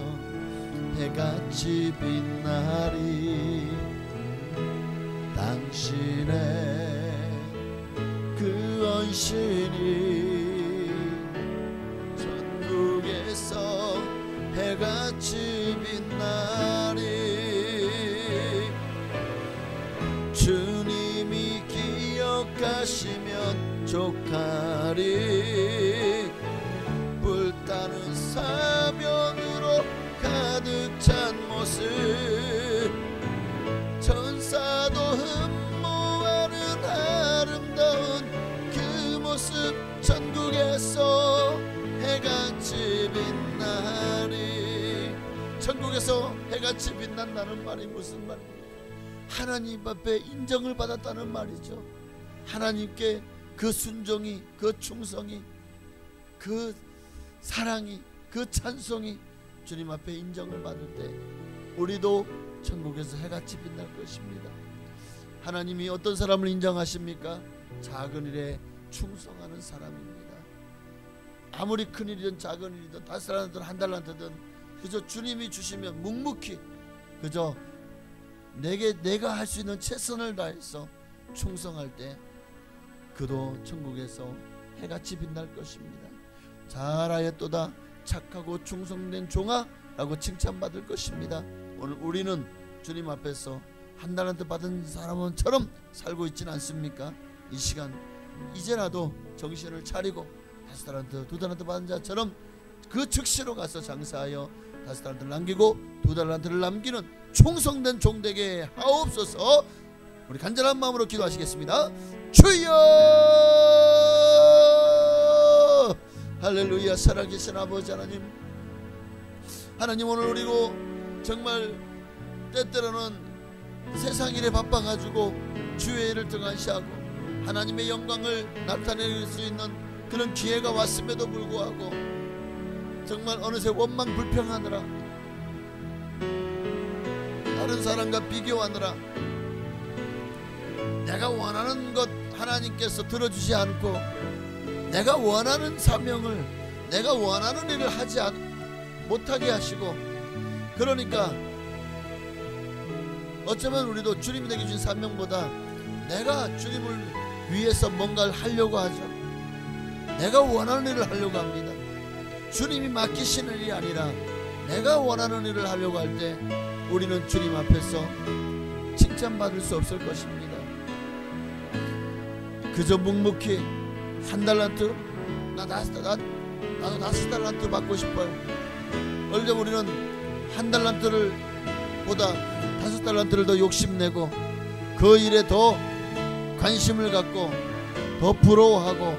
[SPEAKER 3] 해같이 빛나리 당신의 그 언신이 전국에서 해같이 빛나리 주님이 기억하시면 족하리 불타는 사명으로 가득 찬 모습 천사도 흠모하는 아름다운 그 모습 전국에서 해같이 빛나리 전국에서 해같이 빛난다는 말이 무슨 말입니까? 하나님 앞에 인정을 받았다는 말이죠. 하나님께 그 순종이 그 충성이 그 사랑이 그 찬송이 주님 앞에 인정을 받을 때 우리도 천국에서 해같이 빛날 것입니다. 하나님이 어떤 사람을 인정하십니까? 작은 일에 충성하는 사람입니다. 아무리 큰 일이든 작은 일이든 5달란트든 1달란트든 그저 주님이 주시면 묵묵히 그저 내가 할 수 있는 최선을 다해서 충성할 때 그도 천국에서 해같이 빛날 것입니다. 잘하였도다 착하고 충성된 종아 라고 칭찬받을 것입니다. 오늘 우리는 주님 앞에서 1달란트 받은 사람처럼 살고 있지는 않습니까? 이 시간 이제라도 정신을 차리고 5달란트 2달란트 받은 자처럼 그 즉시로 가서 장사하여 5달란트를 남기고 2달란트를 남기는 충성된 종 되게 하옵소서. 우리 간절한 마음으로 기도하시겠습니다. 주여 할렐루야. 살아계신 아버지 하나님, 하나님 오늘 우리고 정말 때때로는 세상 일에 바빠가지고 주의 일을 등한시하고 하나님의 영광을 나타낼 수 있는 그런 기회가 왔음에도 불구하고 정말 어느새 원망 불평하느라 다른 사람과 비교하느라 내가 원하는 것 하나님께서 들어주지 않고 내가 원하는 사명을 내가 원하는 일을 못하게 하시고 그러니까 어쩌면 우리도 주님이 내게 주신 사명보다 내가 주님을 위해서 뭔가를 하려고 하죠. 내가 원하는 일을 하려고 합니다. 주님이 맡기시는 일이 아니라 내가 원하는 일을 하려고 할 때 우리는 주님 앞에서 칭찬받을 수 없을 것입니다. 그저 묵묵히 한 달란트, 나도 5달란트 받고 싶어요. 원래 우리는 한 달란트를 보다 5달란트를 더 욕심내고 그 일에 더 관심을 갖고 더 부러워하고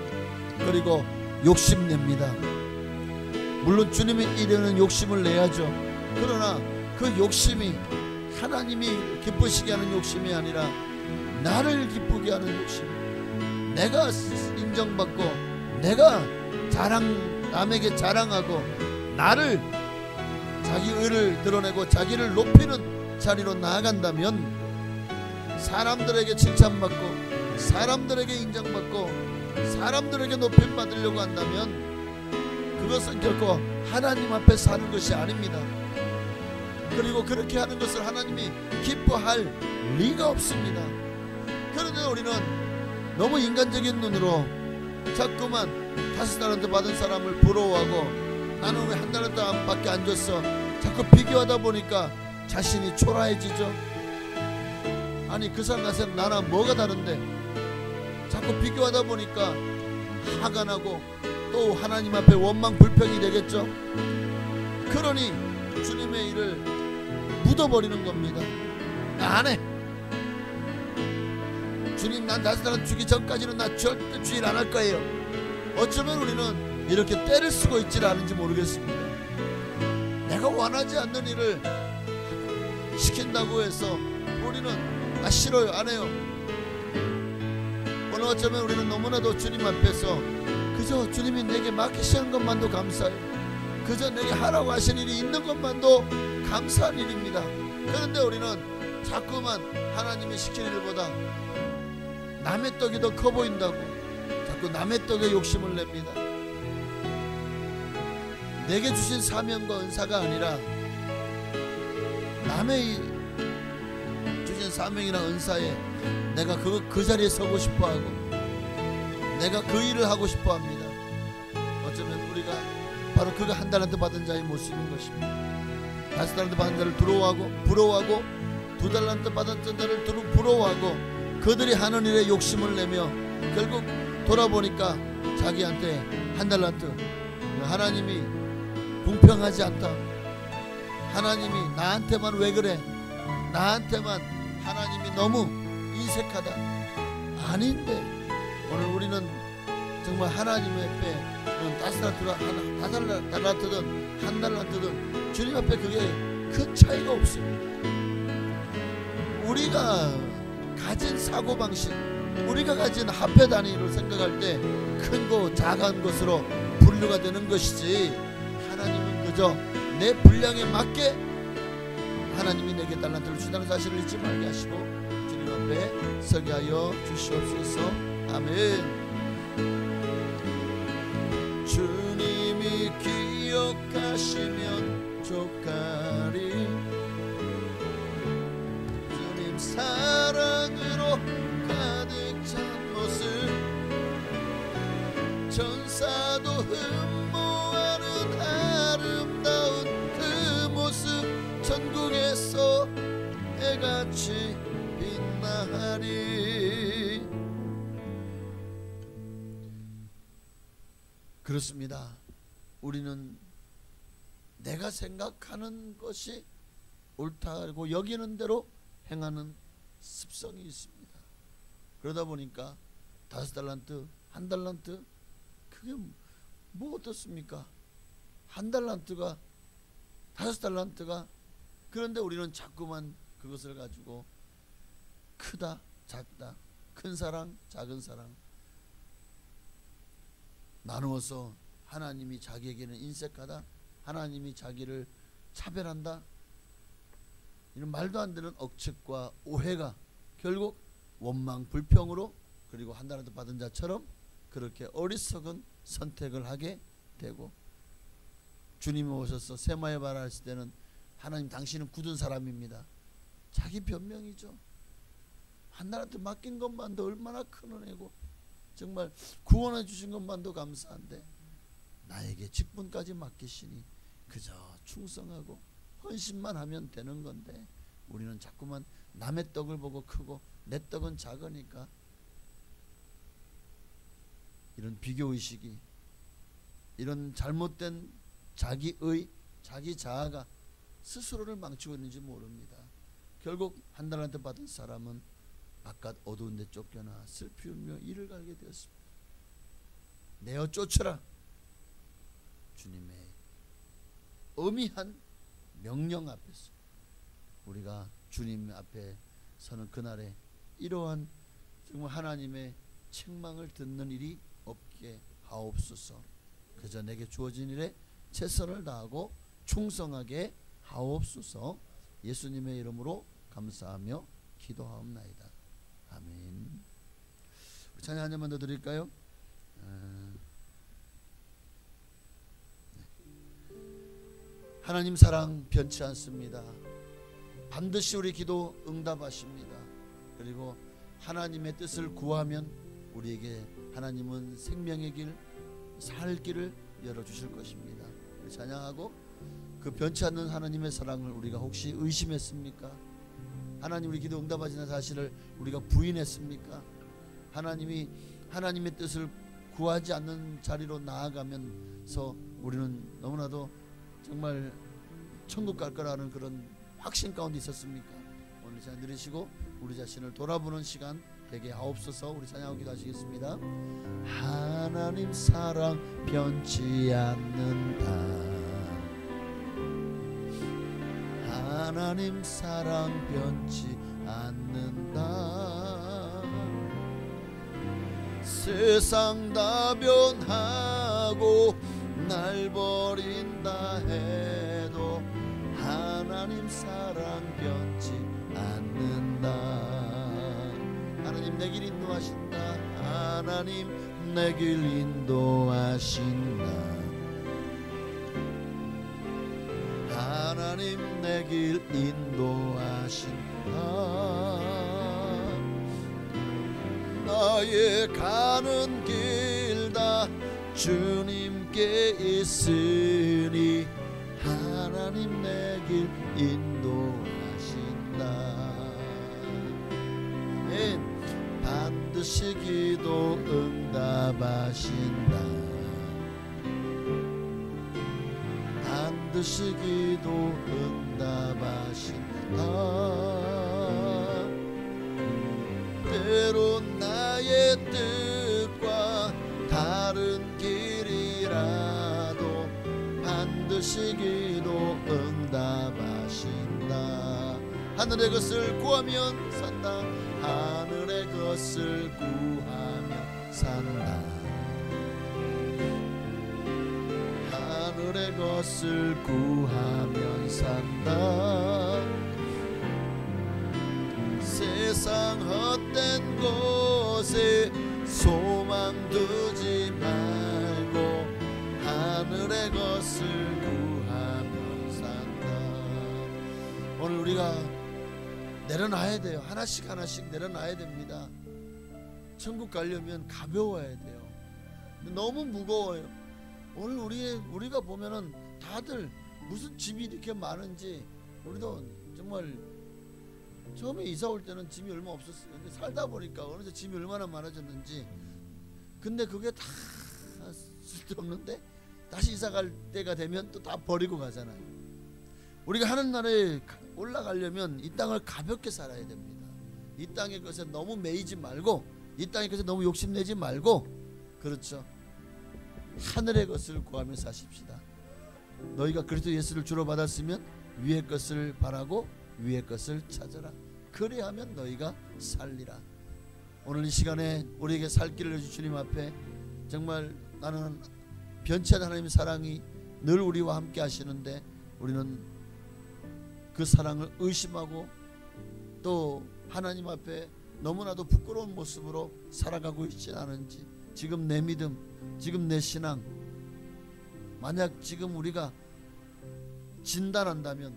[SPEAKER 3] 그리고 욕심냅니다. 물론 주님의 일에는 욕심을 내야죠. 그러나 그 욕심이 하나님이 기쁘시게 하는 욕심이 아니라 나를 기쁘게 하는 욕심, 내가 인정받고 내가 남에게 자랑하고 나를 자기 의를 드러내고 자기를 높이는 자리로 나아간다면 사람들에게 칭찬받고 사람들에게 인정받고 사람들에게 높임 받으려고 한다면 그것은 결코 하나님 앞에 사는 것이 아닙니다. 그리고 그렇게 하는 것을 하나님이 기뻐할 리가 없습니다. 그런데 우리는 너무 인간적인 눈으로 자꾸만 5달란트 받은 사람을 부러워하고 나는 왜 1달란트 밖에 안 줬어? 자꾸 비교하다 보니까 자신이 초라해지죠. 아니 그 사람 나랑 뭐가 다른데? 자꾸 비교하다 보니까 화가 나고 또 하나님 앞에 원망 불평이 되겠죠. 그러니 주님의 일을 묻어버리는 겁니다. 나 안 해. 주님 난 5달란트 주기 전까지는 나 절대 주일 안 할 거예요. 어쩌면 우리는 이렇게 때를 쓰고 있지 않은지 모르겠습니다. 내가 원하지 않는 일을 시킨다고 해서 우리는 싫어요, 안 해요. 오늘 어쩌면 우리는 너무나도 주님 앞에서 그저 주님이 내게 맡기시는 것만도 감사해요. 그저 내게 하라고 하신 일이 있는 것만도 감사한 일입니다. 그런데 우리는 자꾸만 하나님이 시키는 일보다 남의 떡이 더 커 보인다고 자꾸 남의 떡에 욕심을 냅니다. 내게 주신 사명과 은사가 아니라 남의 주신 사명이나 은사에 내가 그 자리에 서고 싶어하고 내가 그 일을 하고 싶어합니다. 어쩌면 우리가 바로 그가 1달란트 받은 자의 모습인 것입니다. 5달란트 받은 자를 부러워하고 2달란트 받은 자를 부러워하고 그들이 하는 일에 욕심을 내며 결국 돌아보니까 자기한테 1달란트, 하나님이 공평하지 않다. 하나님이 나한테만 왜 그래? 나한테만 하나님이 너무 인색하다. 아닌데 오늘 우리는 정말 하나님 앞에 5달란트든 1달란트든 주님 앞에 그게 큰 차이가 없습니다. 우리가 가진 사고방식, 우리가 가진 화폐 단위를 생각할 때 큰 거 작은 것으로 분류가 되는 것이지 하나님은 그저 내 분량에 맞게 하나님이 내게 달란트를 주다는 사실을 잊지 말게 하시고 주님 앞에 서게 하여 주시옵소서. 아멘. 주님이 기억하시면 족하리. 주님 사랑으로 가득 찬 모습 천사도 흠모하는 아름다운 그 모습 천국에서 해같이 빛나리. 그렇습니다. 우리는 내가 생각하는 것이 옳다고 여기는 대로 행하는 습성이 있습니다. 그러다 보니까 5달란트, 1달란트 그게 뭐 어떻습니까? 1달란트가 5달란트가 그런데 우리는 자꾸만 그것을 가지고 크다 작다 큰 사랑 작은 사랑 나누어서 하나님이 자기에게는 인색하다, 하나님이 자기를 차별한다, 이런 말도 안 되는 억측과 오해가 결국 원망 불평으로 그리고 1달란트 받은 자처럼 그렇게 어리석은 선택을 하게 되고 주님이 오셔서 세마에 발하실 때는 하나님 당신은 굳은 사람입니다. 자기 변명이죠. 하나님한테 맡긴 것만도 얼마나 큰 은혜고 정말 구원해 주신 것만도 감사한데 나에게 직분까지 맡기시니 그저 충성하고 헌신만 하면 되는 건데 우리는 자꾸만 남의 떡을 보고 크고 내 떡은 작으니까 이런 비교의식이, 이런 잘못된 자기의, 자기 자아가 스스로를 망치고 있는지 모릅니다. 결국 한달한테 받은 사람은 바깥 어두운 데 쫓겨나 슬피 울며 이를 갈게 되었습니다. 내어 쫓으라. 주님의 엄미한 명령 앞에서 우리가 주님 앞에 서는 그날에 이러한 정말 하나님의 책망을 듣는 일이 없게 하옵소서. 그저 내게 주어진 일에 최선을 다하고 충성하게 하옵소서. 예수님의 이름으로 감사하며 기도하옵나이다. 아멘. 우리 찬양 한 잔만 더 드릴까요? 하나님 사랑 변치 않습니다. 반드시 우리 기도 응답하십니다. 그리고 하나님의 뜻을 구하면 우리에게 하나님은 생명의 길, 살 길을 열어주실 것입니다. 우리 찬양하고 그 변치 않는 하나님의 사랑을 우리가 혹시 의심했습니까? 하나님 우리 기도 응답하시는 사실을 우리가 부인했습니까? 하나님이 하나님의 뜻을 구하지 않는 자리로 나아가면서 우리는 너무나도 정말 천국 갈 거라는 그런 확신 가운데 있었습니까? 오늘 찬양 들으시고 우리 자신을 돌아보는 시간 되게 하옵소서. 우리 찬양하고 기도하시겠습니다. 하나님 사랑 변치 않는다. 하나님 사랑 변치 않는다. 세상 다 변하고 날 버린다 해도 하나님 사랑 변치 않는다. 하나님 내 길 인도하신다. 하나님 내 길 인도하신다. 하나님 내 길 인도하신다. 나의 가는 길 다 주님께 있으니 하나님 내 길 인도하신다. 반드시 기도 응답하신다. 반드시 기도 응답하신다. 때론 나의 뜻과 다른 길이라도 반드시 기도 응답하신다. 하늘의 것을 구하면 산다. 하늘의 것을 구하면 산다. 하늘의 것을 구하면 산다. 세상 헛된 곳에 소망 두지 말고 하늘의 것을 구하면 산다. 오늘 우리가 내려놔야 돼요. 하나씩 하나씩 내려놔야 됩니다. 천국 가려면 가벼워야 돼요. 너무 무거워요. 오늘 우리가 보면은 다들 무슨 집이 이렇게 많은지, 우리도 정말 처음에 이사 올 때는 짐이 얼마 없었어요. 근데 살다 보니까 어느새 짐이 얼마나 많아졌는지. 근데 그게 다 쓸데없는데 다시 이사 갈 때가 되면 또 다 버리고 가잖아요. 우리가 하는 나라에 올라가려면 이 땅을 가볍게 살아야 됩니다. 이 땅의 것에 너무 매이지 말고, 이 땅의 것에 너무 욕심내지 말고, 그렇죠, 하늘의 것을 구하며 사십시다. 너희가 그리스도 예수를 주로 받았으면 위의 것을 바라고 위의 것을 찾아라. 그리하면 너희가 살리라. 오늘 이 시간에 우리에게 살 길을 내주 주님 앞에 정말 나는 변치 않은 하나님의 사랑이 늘 우리와 함께 하시는데 우리는 그 사랑을 의심하고 또 하나님 앞에 너무나도 부끄러운 모습으로 살아가고 있지 않은지, 지금 내 믿음, 지금 내 신앙, 만약 지금 우리가 진단한다면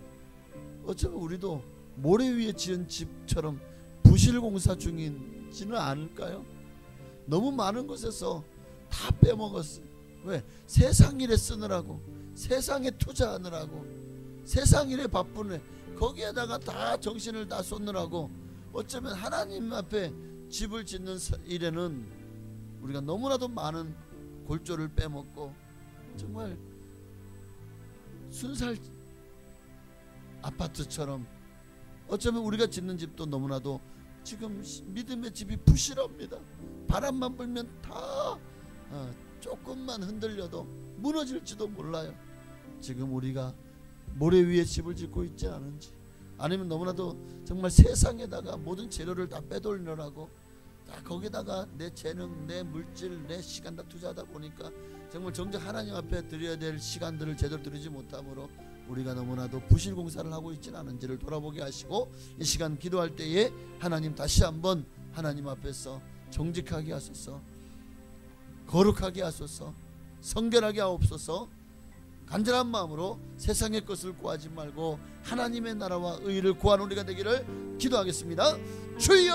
[SPEAKER 3] 어쩌면 우리도 모래 위에 지은 집처럼 부실공사 중이지는 않을까요? 너무 많은 곳에서 다 빼먹었어요. 왜? 세상 일에 쓰느라고, 세상에 투자하느라고, 세상 일에 바쁘네. 거기에다가 다 정신을 다 쏟느라고 어쩌면 하나님 앞에 집을 짓는 일에는 우리가 너무나도 많은 골조를 빼먹고 정말 순살 아파트처럼 어쩌면 우리가 짓는 집도 너무나도 지금 믿음의 집이 부실합니다. 바람만 불면 다 조금만 흔들려도 무너질지도 몰라요. 지금 우리가 모래 위에 집을 짓고 있지 않은지, 아니면 너무나도 정말 세상에다가 모든 재료를 다 빼돌리느라고 다 거기다가 내 재능, 내 물질, 내 시간 다 투자하다 보니까 정말 정작 하나님 앞에 드려야 될 시간들을 제대로 드리지 못함으로 우리가 너무나도 부실공사를 하고 있지는 않은지를 돌아보게 하시고, 이 시간 기도할 때에 하나님 다시 한번 하나님 앞에서 정직하게 하소서, 거룩하게 하소서, 성결하게 하옵소서. 간절한 마음으로 세상의 것을 구하지 말고 하나님의 나라와 의를 구하는 우리가 되기를 기도하겠습니다. 주여!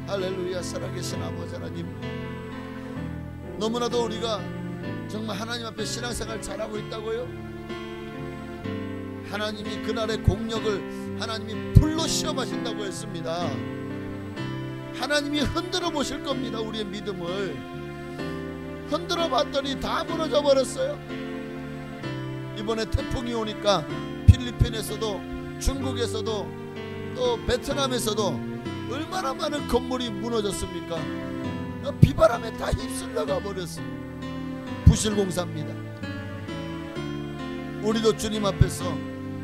[SPEAKER 3] 할렐루야. 살아계신 아버지 하나님, 너무나도 우리가 정말 하나님 앞에 신앙생활 잘하고 있다고요? 하나님이 그날의 공력을 하나님이 불로 시험하신다고 했습니다. 하나님이 흔들어 보실 겁니다. 우리의 믿음을 흔들어 봤더니 다 무너져 버렸어요. 이번에 태풍이 오니까 필리핀에서도, 중국에서도, 또 베트남에서도 얼마나 많은 건물이 무너졌습니까? 비바람에 다 휩쓸려가 버렸어요. 부실공사입니다. 우리도 주님 앞에서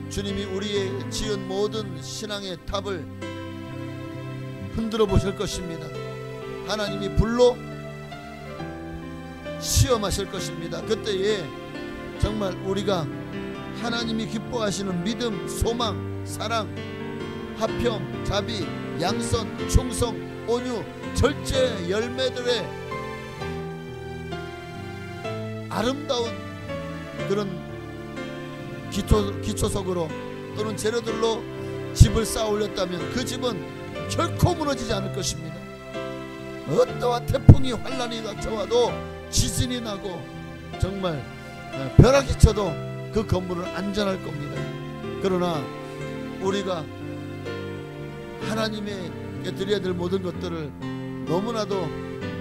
[SPEAKER 3] 주님이 우리의 지은 모든 신앙의 탑을 흔들어 보실 것입니다. 하나님이 불로 시험하실 것입니다. 그때에 정말 우리가 하나님이 기뻐하시는 믿음, 소망, 사랑, 화평, 자비, 양선, 충성, 온유, 절제 열매들의 아름다운 그런 기초석으로 또는 재료들로 집을 쌓아 올렸다면 그 집은 결코 무너지지 않을 것입니다. 어떠한 태풍이 환란이 닥쳐와도, 지진이 나고 정말 벼락이 쳐도 그 건물은 안전할 겁니다. 그러나 우리가 하나님에게 드려야 될 모든 것들을 너무나도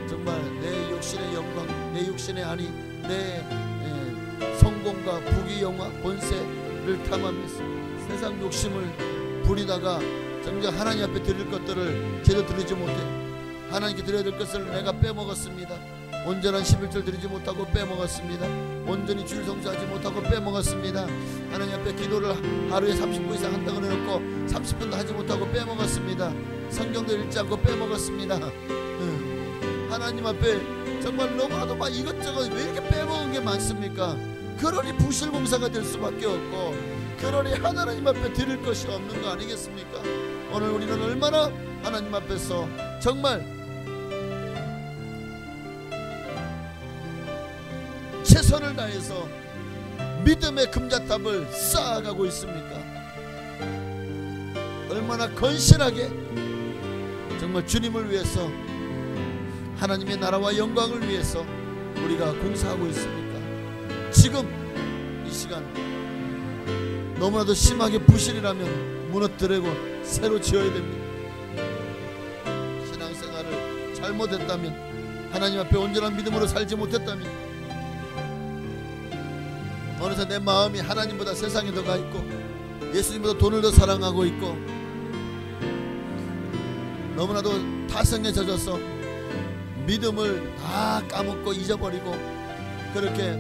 [SPEAKER 3] 정말 내 육신의 영광, 내 육신의 안위, 내 성공과 부귀 영화, 권세를 탐하면서 세상 욕심을 부리다가 정작 하나님 앞에 드릴 것들을 제대로 드리지 못해 하나님께 드려야 될 것을 내가 빼먹었습니다. 온전한 11절 드리지 못하고 빼먹었습니다. 온전히 주일 성수하지 못하고 빼먹었습니다. 하나님 앞에 기도를 하루에 30분 이상 한다고 해놓고 30분도 하지 못하고 빼먹었습니다. 성경도 읽지 않고 빼먹었습니다. 하나님 앞에 정말 너무나도 막 이것저것 왜 이렇게 빼먹은 게 많습니까? 그러니 부실공사가 될 수밖에 없고, 그러니 하나님 앞에 드릴 것이 없는 거 아니겠습니까? 오늘 우리는 얼마나 하나님 앞에서 정말 최선을 다해서 믿음의 금자탑을 쌓아가고 있습니까? 얼마나 건실하게 정말 주님을 위해서, 하나님의 나라와 영광을 위해서 우리가 공사하고 있습니까? 지금 이 시간 너무나도 심하게 부실이라면 무너뜨리고 새로 지어야 됩니다. 신앙생활을 잘못했다면, 하나님 앞에 온전한 믿음으로 살지 못했다면, 어느새 내 마음이 하나님보다 세상에 더 가 있고 예수님보다 돈을 더 사랑하고 있고 너무나도 타성에 젖어서 믿음을 다 까먹고 잊어버리고, 그렇게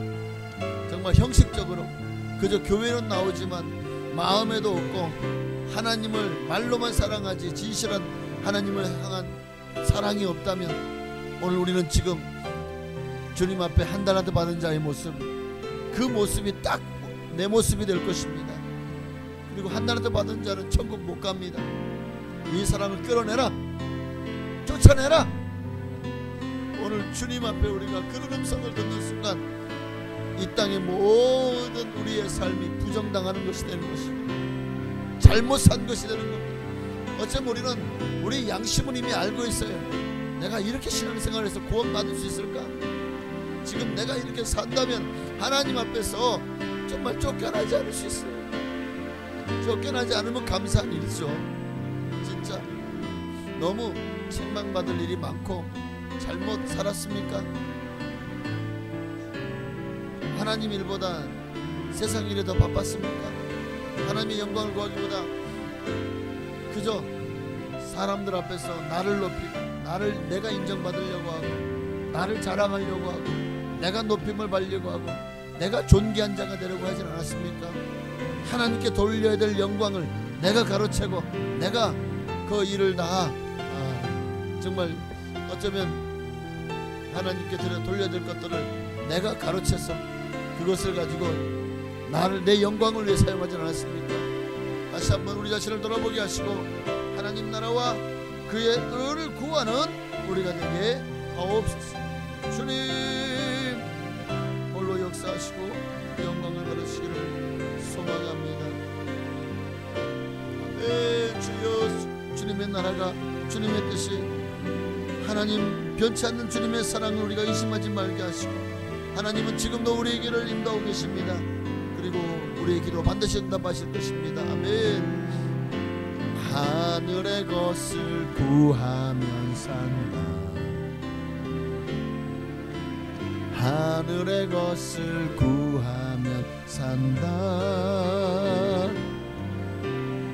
[SPEAKER 3] 정말 형식적으로 그저 교회는 나오지만 마음에도 없고 하나님을 말로만 사랑하지 진실한 하나님을 향한 사랑이 없다면, 오늘 우리는 지금 주님 앞에 한 달란트 받은 자의 모습, 그 모습이 딱 내 모습이 될 것입니다. 그리고 한 달란트 받은 자는 천국 못 갑니다. 이 사람을 끌어내라, 쫓아내라. 오늘 주님 앞에 우리가 그런 음성을 듣는 순간 이 땅의 모든 우리의 삶이 부정당하는 것이 되는 것입니다. 잘못 산 것이 되는 겁니다. 어쩌면 우리는 우리 양심은 이미 알고 있어요. 내가 이렇게 신앙생활에서 구원받을 수 있을까? 지금 내가 이렇게 산다면 하나님 앞에서 정말 쫓겨나지 않을 수 있어요. 쫓겨나지 않으면 감사한 일이죠. 진짜 너무 책망받을 일이 많고 잘못 살았습니까? 하나님 일보다 세상 일에 더 바빴습니까? 하나님의 영광을 구하기보다 그저 사람들 앞에서 나를 높이고 나를 내가 인정받으려고 하고 나를 자랑하려고 하고 내가 높임을 받으려고 하고 내가 존귀한 자가 되려고 하진 않았습니까? 하나님께 돌려야 될 영광을 내가 가로채고 내가 그 일을 다 정말 어쩌면 하나님께 돌려야 될 것들을 내가 가로채서 그것을 가지고 나를 내 영광을 위해 사용하지 않았습니까? 다시 한번 우리 자신을 돌아보게 하시고 하나님 나라와 그의 의를 구하는 우리가 되게 하옵소서. 주님 홀로 역사하시고 영광을 받으시기를 소망합니다. 주여 주님의 나라가 주님의 뜻이 하나님 변치 않는 주님의 사랑을 우리가 의심하지 말게 하시고 하나님은 지금도 우리의 길을 인도하고 계십니다. 그리고 우리의 기도 반드시 응답하실 것입니다. 아멘. 하늘의 것을 구하면 산다. 하늘의 것을 구하면 산다.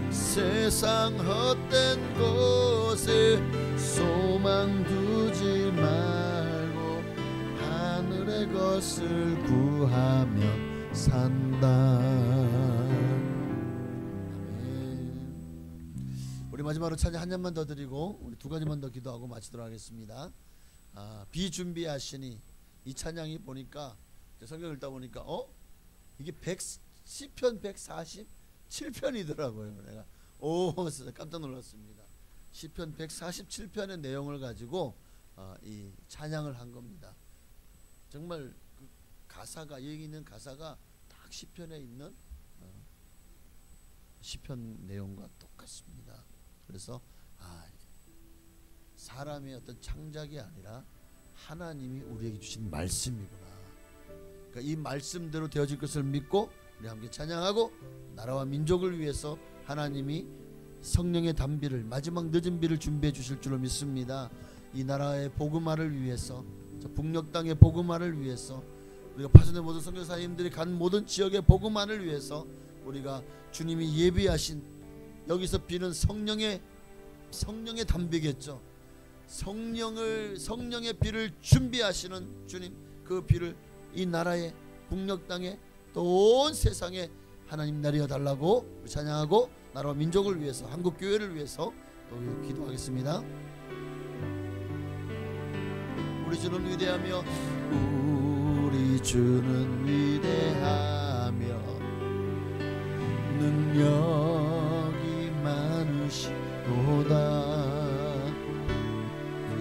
[SPEAKER 3] 세상 헛된 곳에 소망 두지 말고 하늘의 것을 구하면 산다. 아멘. 우리 마지막으로 찬양 한 잔만 더 드리고 우리 두 가지만 더 기도하고 마치도록 하겠습니다. 비준비하시니 이 찬양이 보니까 성경 읽다 보니까 이게 시편 147편이더라고요. 내가 깜짝 놀랐습니다. 시편 147편의 내용을 가지고 이 찬양을 한 겁니다. 정말 그 가사가 여기 있는 가사가 딱 시편에 있는 시편 내용과 똑같습니다. 그래서 사람의 어떤 창작이 아니라 하나님이 우리에게 주신 말씀이구나. 그러니까 이 말씀대로 되어질 것을 믿고 우리 함께 찬양하고 나라와 민족을 위해서 하나님이 성령의 단비를 마지막 늦은 비를 준비해 주실 줄로 믿습니다. 이 나라의 복음화를 위해서 저 북녘 땅의 복음화를 위해서 우리가 파송의 모든 선교사님들이 간 모든 지역의 복음화를 위해서 우리가 주님이 예비하신 여기서 비는 성령의 단비겠죠. 성령의 비를 준비하시는 주님, 그 비를 이 나라의 북녘 땅에 또 온 세상에 하나님 내려 달라고 찬양하고 나라와 민족을 위해서 한국 교회를 위해서 또 기도하겠습니다. 우리 주는 위대하며 우리 주는 위대하며 능력이 많으시도다.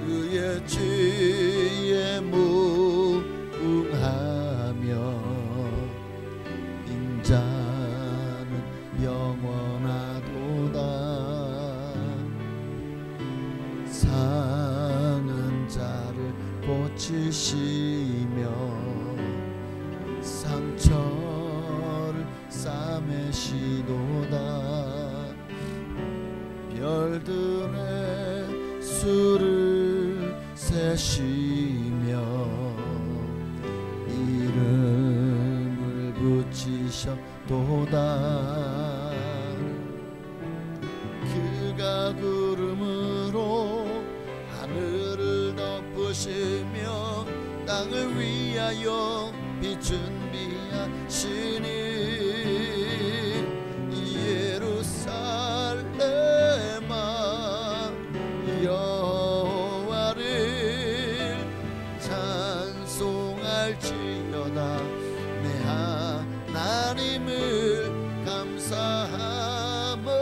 [SPEAKER 3] 그의 지혜에 무궁하며 인자는 영원하도다. 상한 자를 고치시며 상처를 싸매시도다. 별들의 수를 세시며 이름을 붙이셨도다. 그가 구름으로 하늘을 덮으시며 땅을 위하여 빛 준비하시니 예루살렘아 여호와를 찬송할지어다. 내 하나님을 감사함으로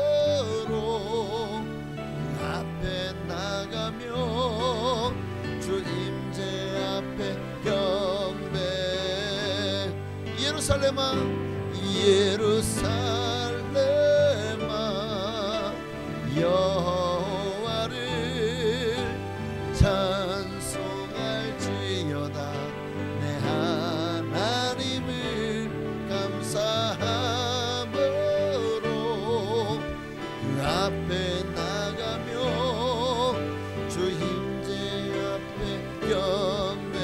[SPEAKER 3] 그 앞에 나가며 주 임재 앞에 경배 예루살렘아 예루살렘아 여호와를 찬송할지어다 내 하나님을 감사함으로 그 앞에 나가며 주 임재 앞에 경배.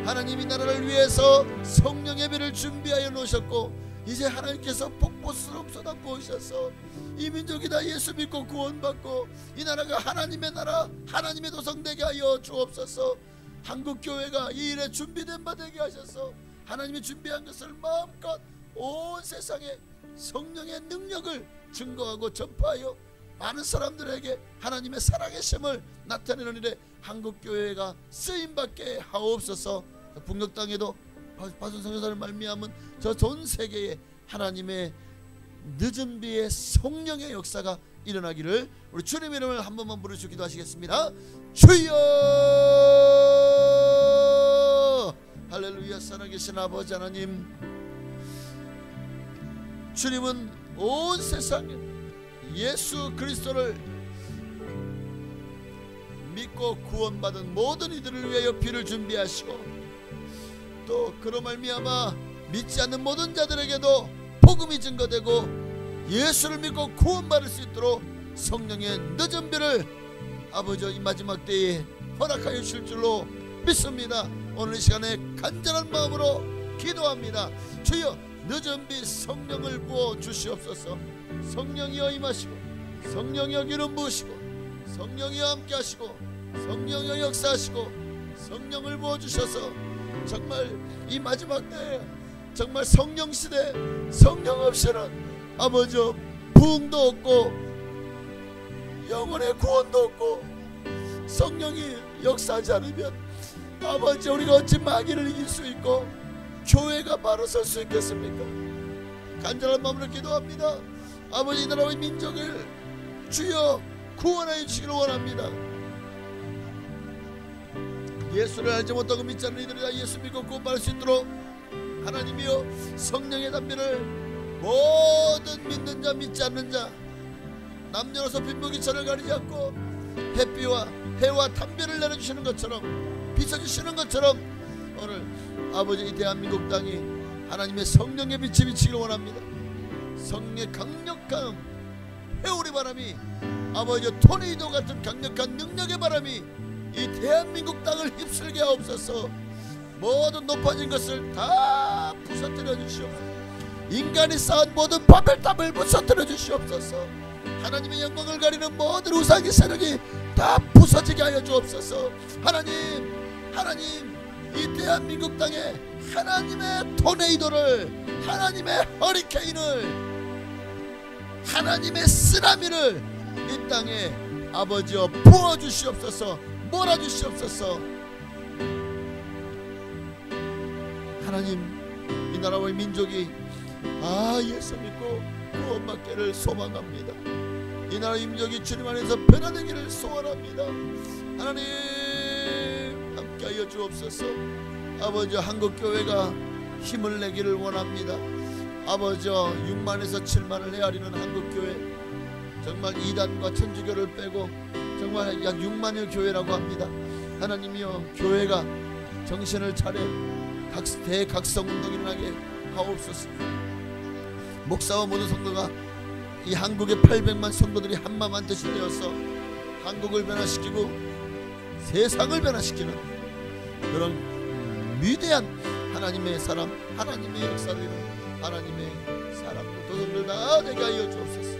[SPEAKER 3] 하나님이 나라를 위해서 성령 예배를 준비하여 놓으셨고 이제 하나님께서 폭포수로 쏟아부으셔서 이 민족이 다 예수 믿고 구원받고 이 나라가 하나님의 나라 하나님의 도성 되게 하여 주옵소서. 한국교회가 이 일에 준비된 바 되게 하셔서 하나님이 준비한 것을 마음껏 온 세상에 성령의 능력을 증거하고 전파하여 많은 사람들에게 하나님의 살아계심을 나타내는 일에 한국교회가 쓰임받게 하옵소서. 북녘 땅에도 바순 선교사를 말미암은 저 전 세계에 하나님의 늦은 비의 성령의 역사가 일어나기를 우리 주님의 이름을 한 번만 부르시고 기도하시겠습니다. 주여 할렐루야. 살아계신 아버지 하나님, 주님은 온 세상에 예수 그리스도를 믿고 구원받은 모든 이들을 위하여 피를 준비하시고 또 그로 말미암아 믿지 않는 모든 자들에게도 복음이 증거되고 예수를 믿고 구원받을 수 있도록 성령의 늦은 비를 아버지 이 마지막 때에 허락하여 주실 줄로 믿습니다. 오늘 이 시간에 간절한 마음으로 기도합니다. 주여 늦은 비 성령을 부어 주시옵소서. 성령이여 임하시고 성령이여 기름 부으시고 성령이여 함께 하시고 성령이여 역사하시고 성령을 부어 주셔서 정말 이 마지막 때에 정말 성령 시대 성령 없이는 아버지 부흥도 없고 영혼의 구원도 없고 성령이 역사하지 않으면 아버지 우리가 어찌 마귀를 이길 수 있고 교회가 바로 설 수 있겠습니까? 간절한 마음으로 기도합니다. 아버지 이 나라의 민족을 주여 구원하여 주시기를 원합니다. 예수를 알지 못하고 믿지 않는 이들이 다 예수 믿고 구원받을 수 있도록 하나님이여 성령의 담비를 모든 믿는 자 믿지 않는 자 남녀노소 빈부귀천을 가리지 않고 햇비와 해와 담비를 내려주시는 것처럼 비춰주시는 것처럼 오늘 아버지 이 대한민국 땅이 하나님의 성령의 빛이 비치기를 원합니다. 성령의 강력한 회오리 바람이 아버지 토네이도 같은 강력한 능력의 바람이 이 대한민국 땅을 휩쓸게 하옵소서. 모든 높아진 것을 다 부서뜨려 주시옵소서. 인간이 쌓은 모든 바벨탑을 부서뜨려 주시옵소서. 하나님의 영광을 가리는 모든 우상의 세력이 다 부서지게 하여 주옵소서. 하나님 이 대한민국 땅에 하나님의 토네이도를 하나님의 허리케인을 하나님의 쓰나미를 이 땅에 아버지여 부어주시옵소서. 몰아주시옵소서. 하나님 이 나라와 민족이 예수 믿고 구원받기를 소망합니다. 이 나라의 민족이 주님 안에서 변화되기를 소원합니다. 하나님 함께하여 주옵소서. 아버지 한국교회가 힘을 내기를 원합니다. 아버지 6만에서 7만을 헤아리는 한국교회 정말 이단과 천주교를 빼고 정말 약 6만여 교회라고 합니다. 하나님이여 교회가 정신을 차려 대각성운동이 일어나게 하옵소서. 목사와 모든 성도가 이 한국의 800만 성도들이 한마음 한뜻이 되어서 한국을 변화시키고 세상을 변화시키는 그런 위대한 하나님의 사람 하나님의 역사를 이루는 하나님의 사람들 도성들 다 되게 하여 주옵소서.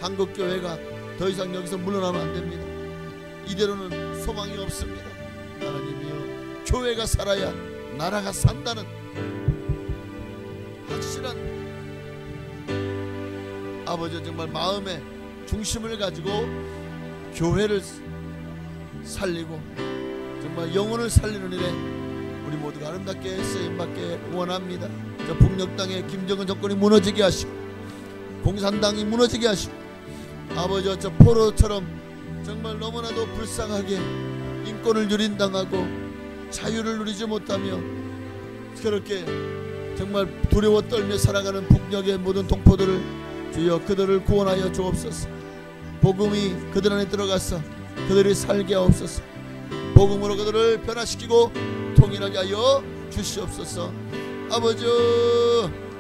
[SPEAKER 3] 한국교회가 더 이상 여기서 물러나면 안 됩니다. 이대로는 소망이 없습니다. 하나님이여 교회가 살아야 나라가 산다는 확실한 아버지 정말 마음의 중심을 가지고 교회를 살리고 정말 영혼을 살리는 일에 우리 모두가 아름답게 쓰임받게 원합니다. 저 북녘 땅에 김정은 정권이 무너지게 하시고 공산당이 무너지게 하시고 아버지 저 포로처럼 정말 너무나도 불쌍하게 인권을 유린당하고 자유를 누리지 못하며 그렇게 정말 두려워 떨며 살아가는 북녘의 모든 동포들을 주여 그들을 구원하여 주옵소서. 복음이 그들 안에 들어가서 그들이 살게 하옵소서. 복음으로 그들을 변화시키고 통일하게 하여 주시옵소서. 아버지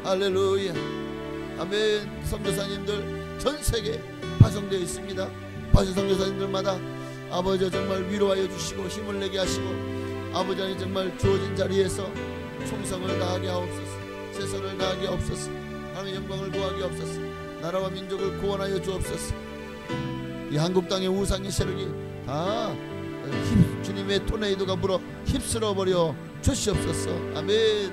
[SPEAKER 3] 할렐루야. 아멘. 선교사님들 전 세계 파송되어 있습니다. 파송 선교사님들마다 아버지 정말 위로하여 주시고 힘을 내게 하시고 아버지 안에 정말 주어진 자리에서 충성을 다하게 하옵소서. 최선을 다하게 하옵소서. 하나님의 영광을 구하게 하옵소서. 나라와 민족을 구원하여 주옵소서. 이 한국 땅의 우상의 세력이 다 주님의 토네이도가 불어 휩쓸어 버려 주시옵소서. 아멘.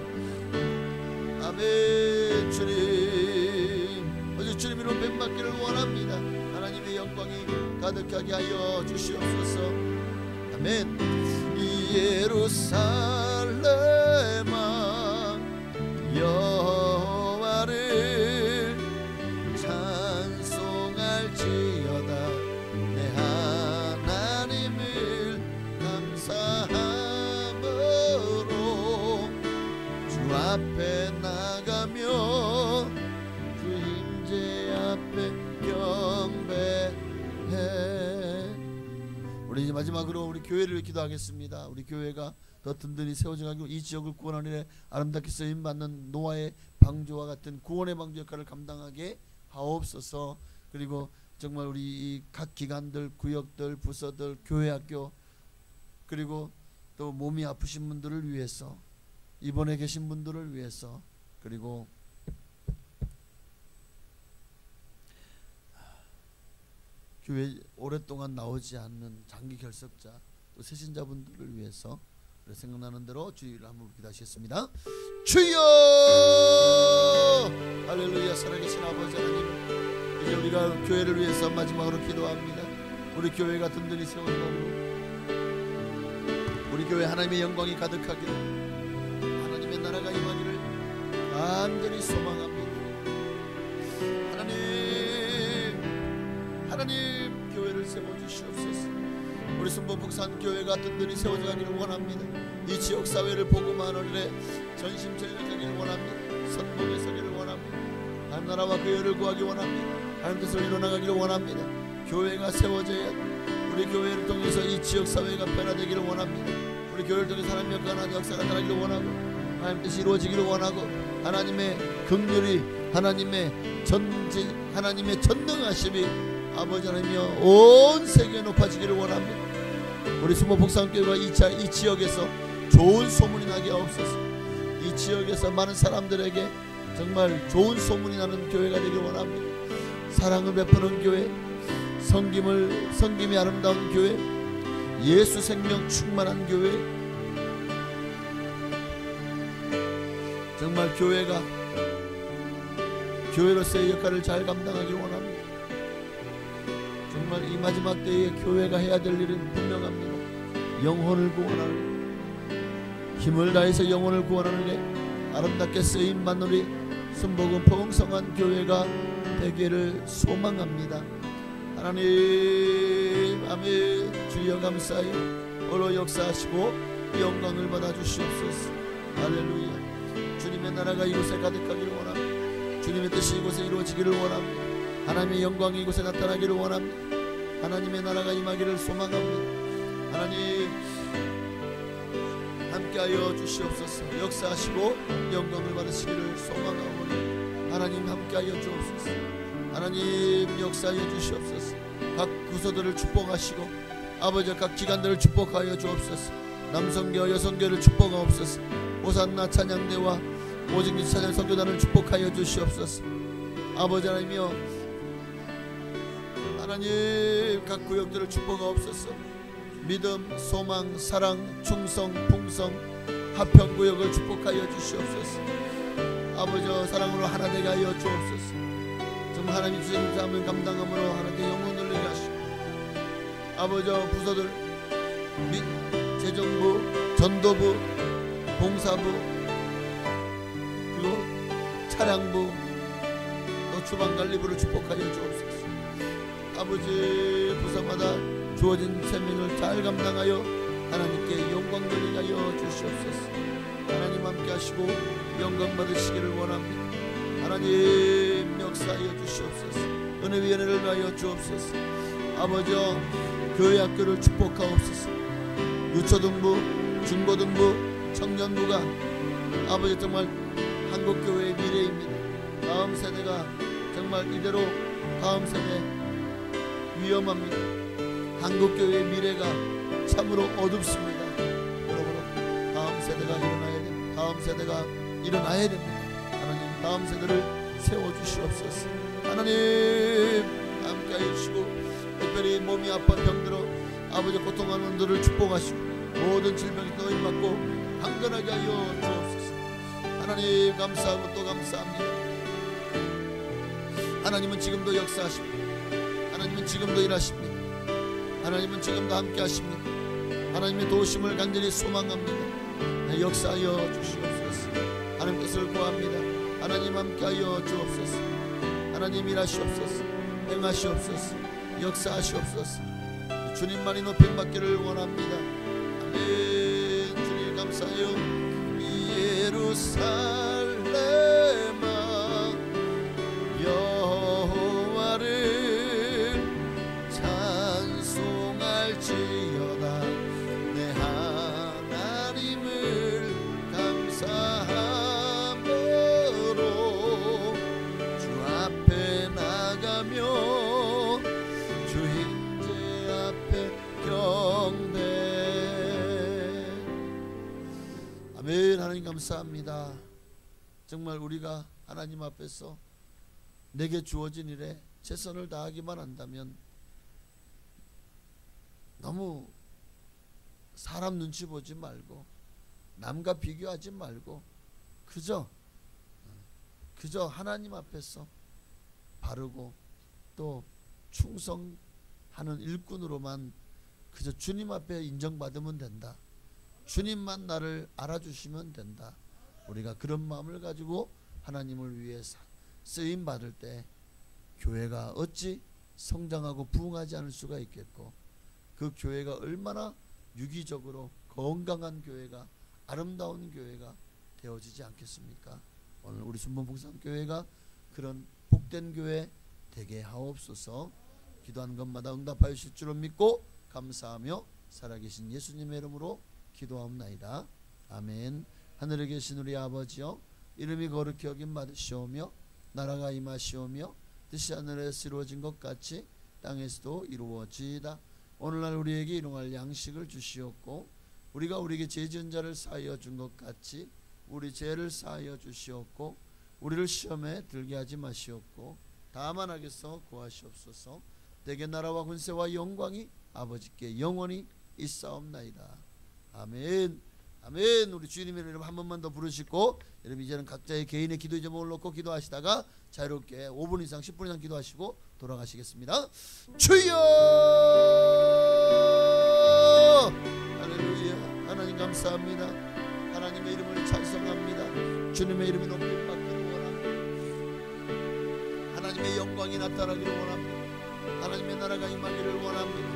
[SPEAKER 3] 아멘. 주님 어제 주님 이름 뵙받기를 원합니다. 하나님의 영광이 가득하게 하여 주시옵소서. 아멘. 예루살렘아 여호와를 찬송할지어다. 내 하나님을 감사함으로 주 앞에 나가며 주 임재 앞에 경배해. 우리 이제 마지막으로 우리 교회를 기도하겠습니다. 우리 교회가 더 든든히 세워져가지고 이 지역을 구원하는 일에 아름답게 쓰임받는 노아의 방주와 같은 구원의 방주 역할을 감당하게 하옵소서. 그리고 정말 우리 각 기관들, 구역들, 부서들, 교회, 학교 그리고 또 몸이 아프신 분들을 위해서 입원해 계신 분들을 위해서 그리고 교회 오랫동안 나오지 않는 장기 결석자 또 세신자분들을 위해서 생각나는 대로 주의를 한번 기도하시겠습니다. 주여 할렐루야. 살아계신 아버지 하나님 이제 우리가 교회를 위해서 마지막으로 기도합니다. 우리 교회가 든든히 세워지고 우리 교회 하나님의 영광이 가득하기를 하나님의 나라가 임하기를 간절히 소망합니다. 하나님 교회를 세워주시옵소서. 우리 순복 북산 교회가 든든히 세워져가기를 원합니다. 이 지역 사회를 복음하는 일에 전심전력하기를 원합니다. 선봉에 서기를 원합니다. 하나님 나라와 그 의를 구하기 원합니다. 하나님 뜻을 이뤄나가기를 원합니다. 교회가 세워져야 우리 교회를 통해서 이 지역 사회가 변화되기를 원합니다. 우리 교회를 통해서 하나님의 역사가 나타나기를 원하고 하나님 뜻이 이루어지기를 원하고 하나님의 긍휼이 하나님의 전능하심이 아버지 하나님이여 온 세계에 높아지기를 원합니다. 우리 순복 북산교회가 이 지역에서 좋은 소문이 나게 하옵소서. 이 지역에서 많은 사람들에게 정말 좋은 소문이 나는 교회가 되길 원합니다. 사랑을 베푸는 교회, 성김이 아름다운 교회, 예수 생명 충만한 교회, 정말 교회가 교회로서의 역할을 잘 감당하길 원합니다. 정말 이 마지막 때에 교회가 해야 될 일은 분명합니다. 영혼을 구원하는 힘을 다해서 영혼을 구원하는 게 아름답게 쓰임받는 우리 순복음 풍성한 교회가 되기를 소망합니다. 하나님 아멘. 주여 감사해요. 오늘 역사하시고 영광을 받아 주시옵소서. 할렐루야. 주님의 나라가 이곳에 가득하기를 원합니다. 주님의 뜻이 이곳에 이루어지기를 원합니다. 하나님의 영광이 이곳에 나타나기를 원합니다. 하나님의 나라가 임하기를 소망합니다. 하나님 함께하여 주시옵소서. 역사하시고 영광을 받으시기를 소망하오니 하나님 함께하여 주옵소서. 하나님 역사하여 주시옵소서. 각 구소들을 축복하시고 아버지 각 기관들을 축복하여 주옵소서. 남성교와 여성교를 축복하옵소서. 호산나 찬양대와 오직리 찬양 선교단을 축복하여 주시옵소서. 아버지 하나님이여 하나님 각 구역들을 축복하옵소서. 믿음, 소망, 사랑, 충성, 풍성, 화평구역을 축복하여 주시옵소서. 아버지 사랑으로 하나 되게 하여 주옵소서. 정말 하나님 주님 삶을 감당함으로 하나님께 영혼을 내게 하시고 아버지 부서들 재정부, 전도부, 봉사부 그리고 차량부 또 주방관리부를 축복하여 주옵소서. 아버지 부서마다 주어진 생명을 잘 감당하여 하나님께 영광 영광 돌리게 하여 주시옵소서. 하나님 함께 하시고 영광 받으시기를 원합니다. 하나님 역사하여 주시옵소서. 은혜 위에 은혜를 하여 주옵소서. 아버지여 교회 학교를 축복하옵소서. 유초등부, 중고등부, 청년부가 아버지 정말 한국교회의 미래입니다. 다음 세대가 정말 이대로 다음 세대 위험합니다. 한국교회의 미래가 참으로 어둡습니다. 여러분 다음 세대가 일어나야 됩니다. 다음 세대가 일어나야 됩니다. 하나님 다음 세대를 세워주시옵소서. 하나님 함께하여 주시고 특별히 몸이 아파 병들어 아버지 고통하는 분들을 축복하시고 모든 질병이 떠임받고 강건하게 하여 주옵소서. 하나님 감사하고 또 감사합니다. 하나님은 지금도 역사하십니다. 하나님은 지금도 일하십니다. 하나님은 지금도 함께 하십니다. 하나님의 도우심을 간절히 소망합니다. 역사하여 주시옵소서. 하나님 뜻을 구합니다. 하나님 함께하여 주옵소서. 하나님 일하시옵소서. 행하시옵소서. 역사하시옵소서. 주님만이 높임받기를 원합니다. 아멘. 주님 감사해요. 예루살렘아 여호와를 찬송할지어다. 내 하나님을 감사함으로 주 앞에 나가며 주 임재 앞에 경배. 아멘. 하나님 감사합니다. 정말 우리가 하나님 앞에서 내게 주어진 일에 최선을 다하기만 한다면 너무 사람 눈치 보지 말고 남과 비교하지 말고 그저 하나님 앞에서 바르고 또 충성하는 일꾼으로만 그저 주님 앞에 인정받으면 된다. 주님만 나를 알아주시면 된다. 우리가 그런 마음을 가지고 하나님을 위해 쓰임 받을 때 교회가 어찌 성장하고 부흥하지 않을 수가 있겠고 그 교회가 얼마나 유기적으로 건강한 교회가 아름다운 교회가 되어지지 않겠습니까? 오늘 우리 순복음복상교회가 그런 복된 교회 되게 하옵소서. 기도하는 것마다 응답하여 주실 줄을 믿고 감사하며 살아계신 예수님의 이름으로 기도하옵나이다. 아멘. 하늘에 계신 우리 아버지여 이름이 거룩히 여김 받으시오며 나라가 임하시오며 뜻이 하늘에서 이루어진 것 같이 땅에서도 이루어지이다. 오늘날 우리에게 일용할 양식을 주시옵고 우리가 우리에게 죄 지은 자를 사하여 준 것 같이 우리 죄를 사하여 주시옵고 우리를 시험에 들게 하지 마시옵고 다만 악에서 구하시옵소서. 대개 나라와 군세와 영광이 아버지께 영원히 있사옵나이다. 아멘. 아멘. 우리 주님의 이름 한 번만 더 부르시고 여러분 이제는 각자의 개인의 기도 제목을 놓고 기도하시다가 자유롭게 5분 이상 10분 이상 기도하시고 돌아가시겠습니다. 주여 할렐루야. 하나님 감사합니다. 하나님의 이름을 찬송합니다. 주님의 이름이 높임 받기를 원합니다. 하나님의 영광이 나타나기를 원합니다. 하나님의 나라가 임하기를 원합니다.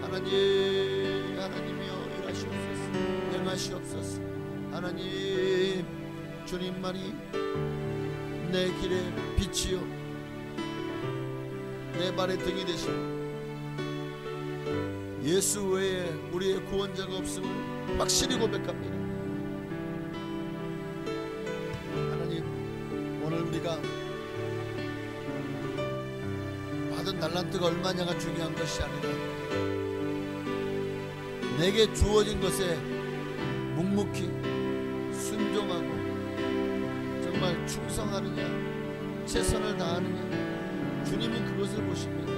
[SPEAKER 3] 하나님이여 일하시옵소서. 행하시옵소서. 하나님 주님만이 내 길의 빛이요 내 발의 등이 되시고 예수 외에 우리의 구원자가 없음을 확실히 고백합니다. 하나님 오늘 우리가 받은 달란트가 얼마냐가 중요한 것이 아니라 내게 주어진 것에 묵묵히 순종하고 정말 충성하느냐 최선을 다하느냐 주님은 그것을 보십니다.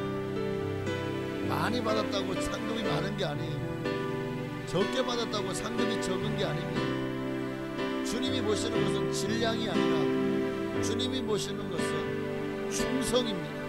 [SPEAKER 3] 많이 받았다고 상금이 많은 게 아니에요. 적게 받았다고 상금이 적은 게 아닙니다. 주님이 보시는 것은 질량이 아니라 주님이 보시는 것은 충성입니다.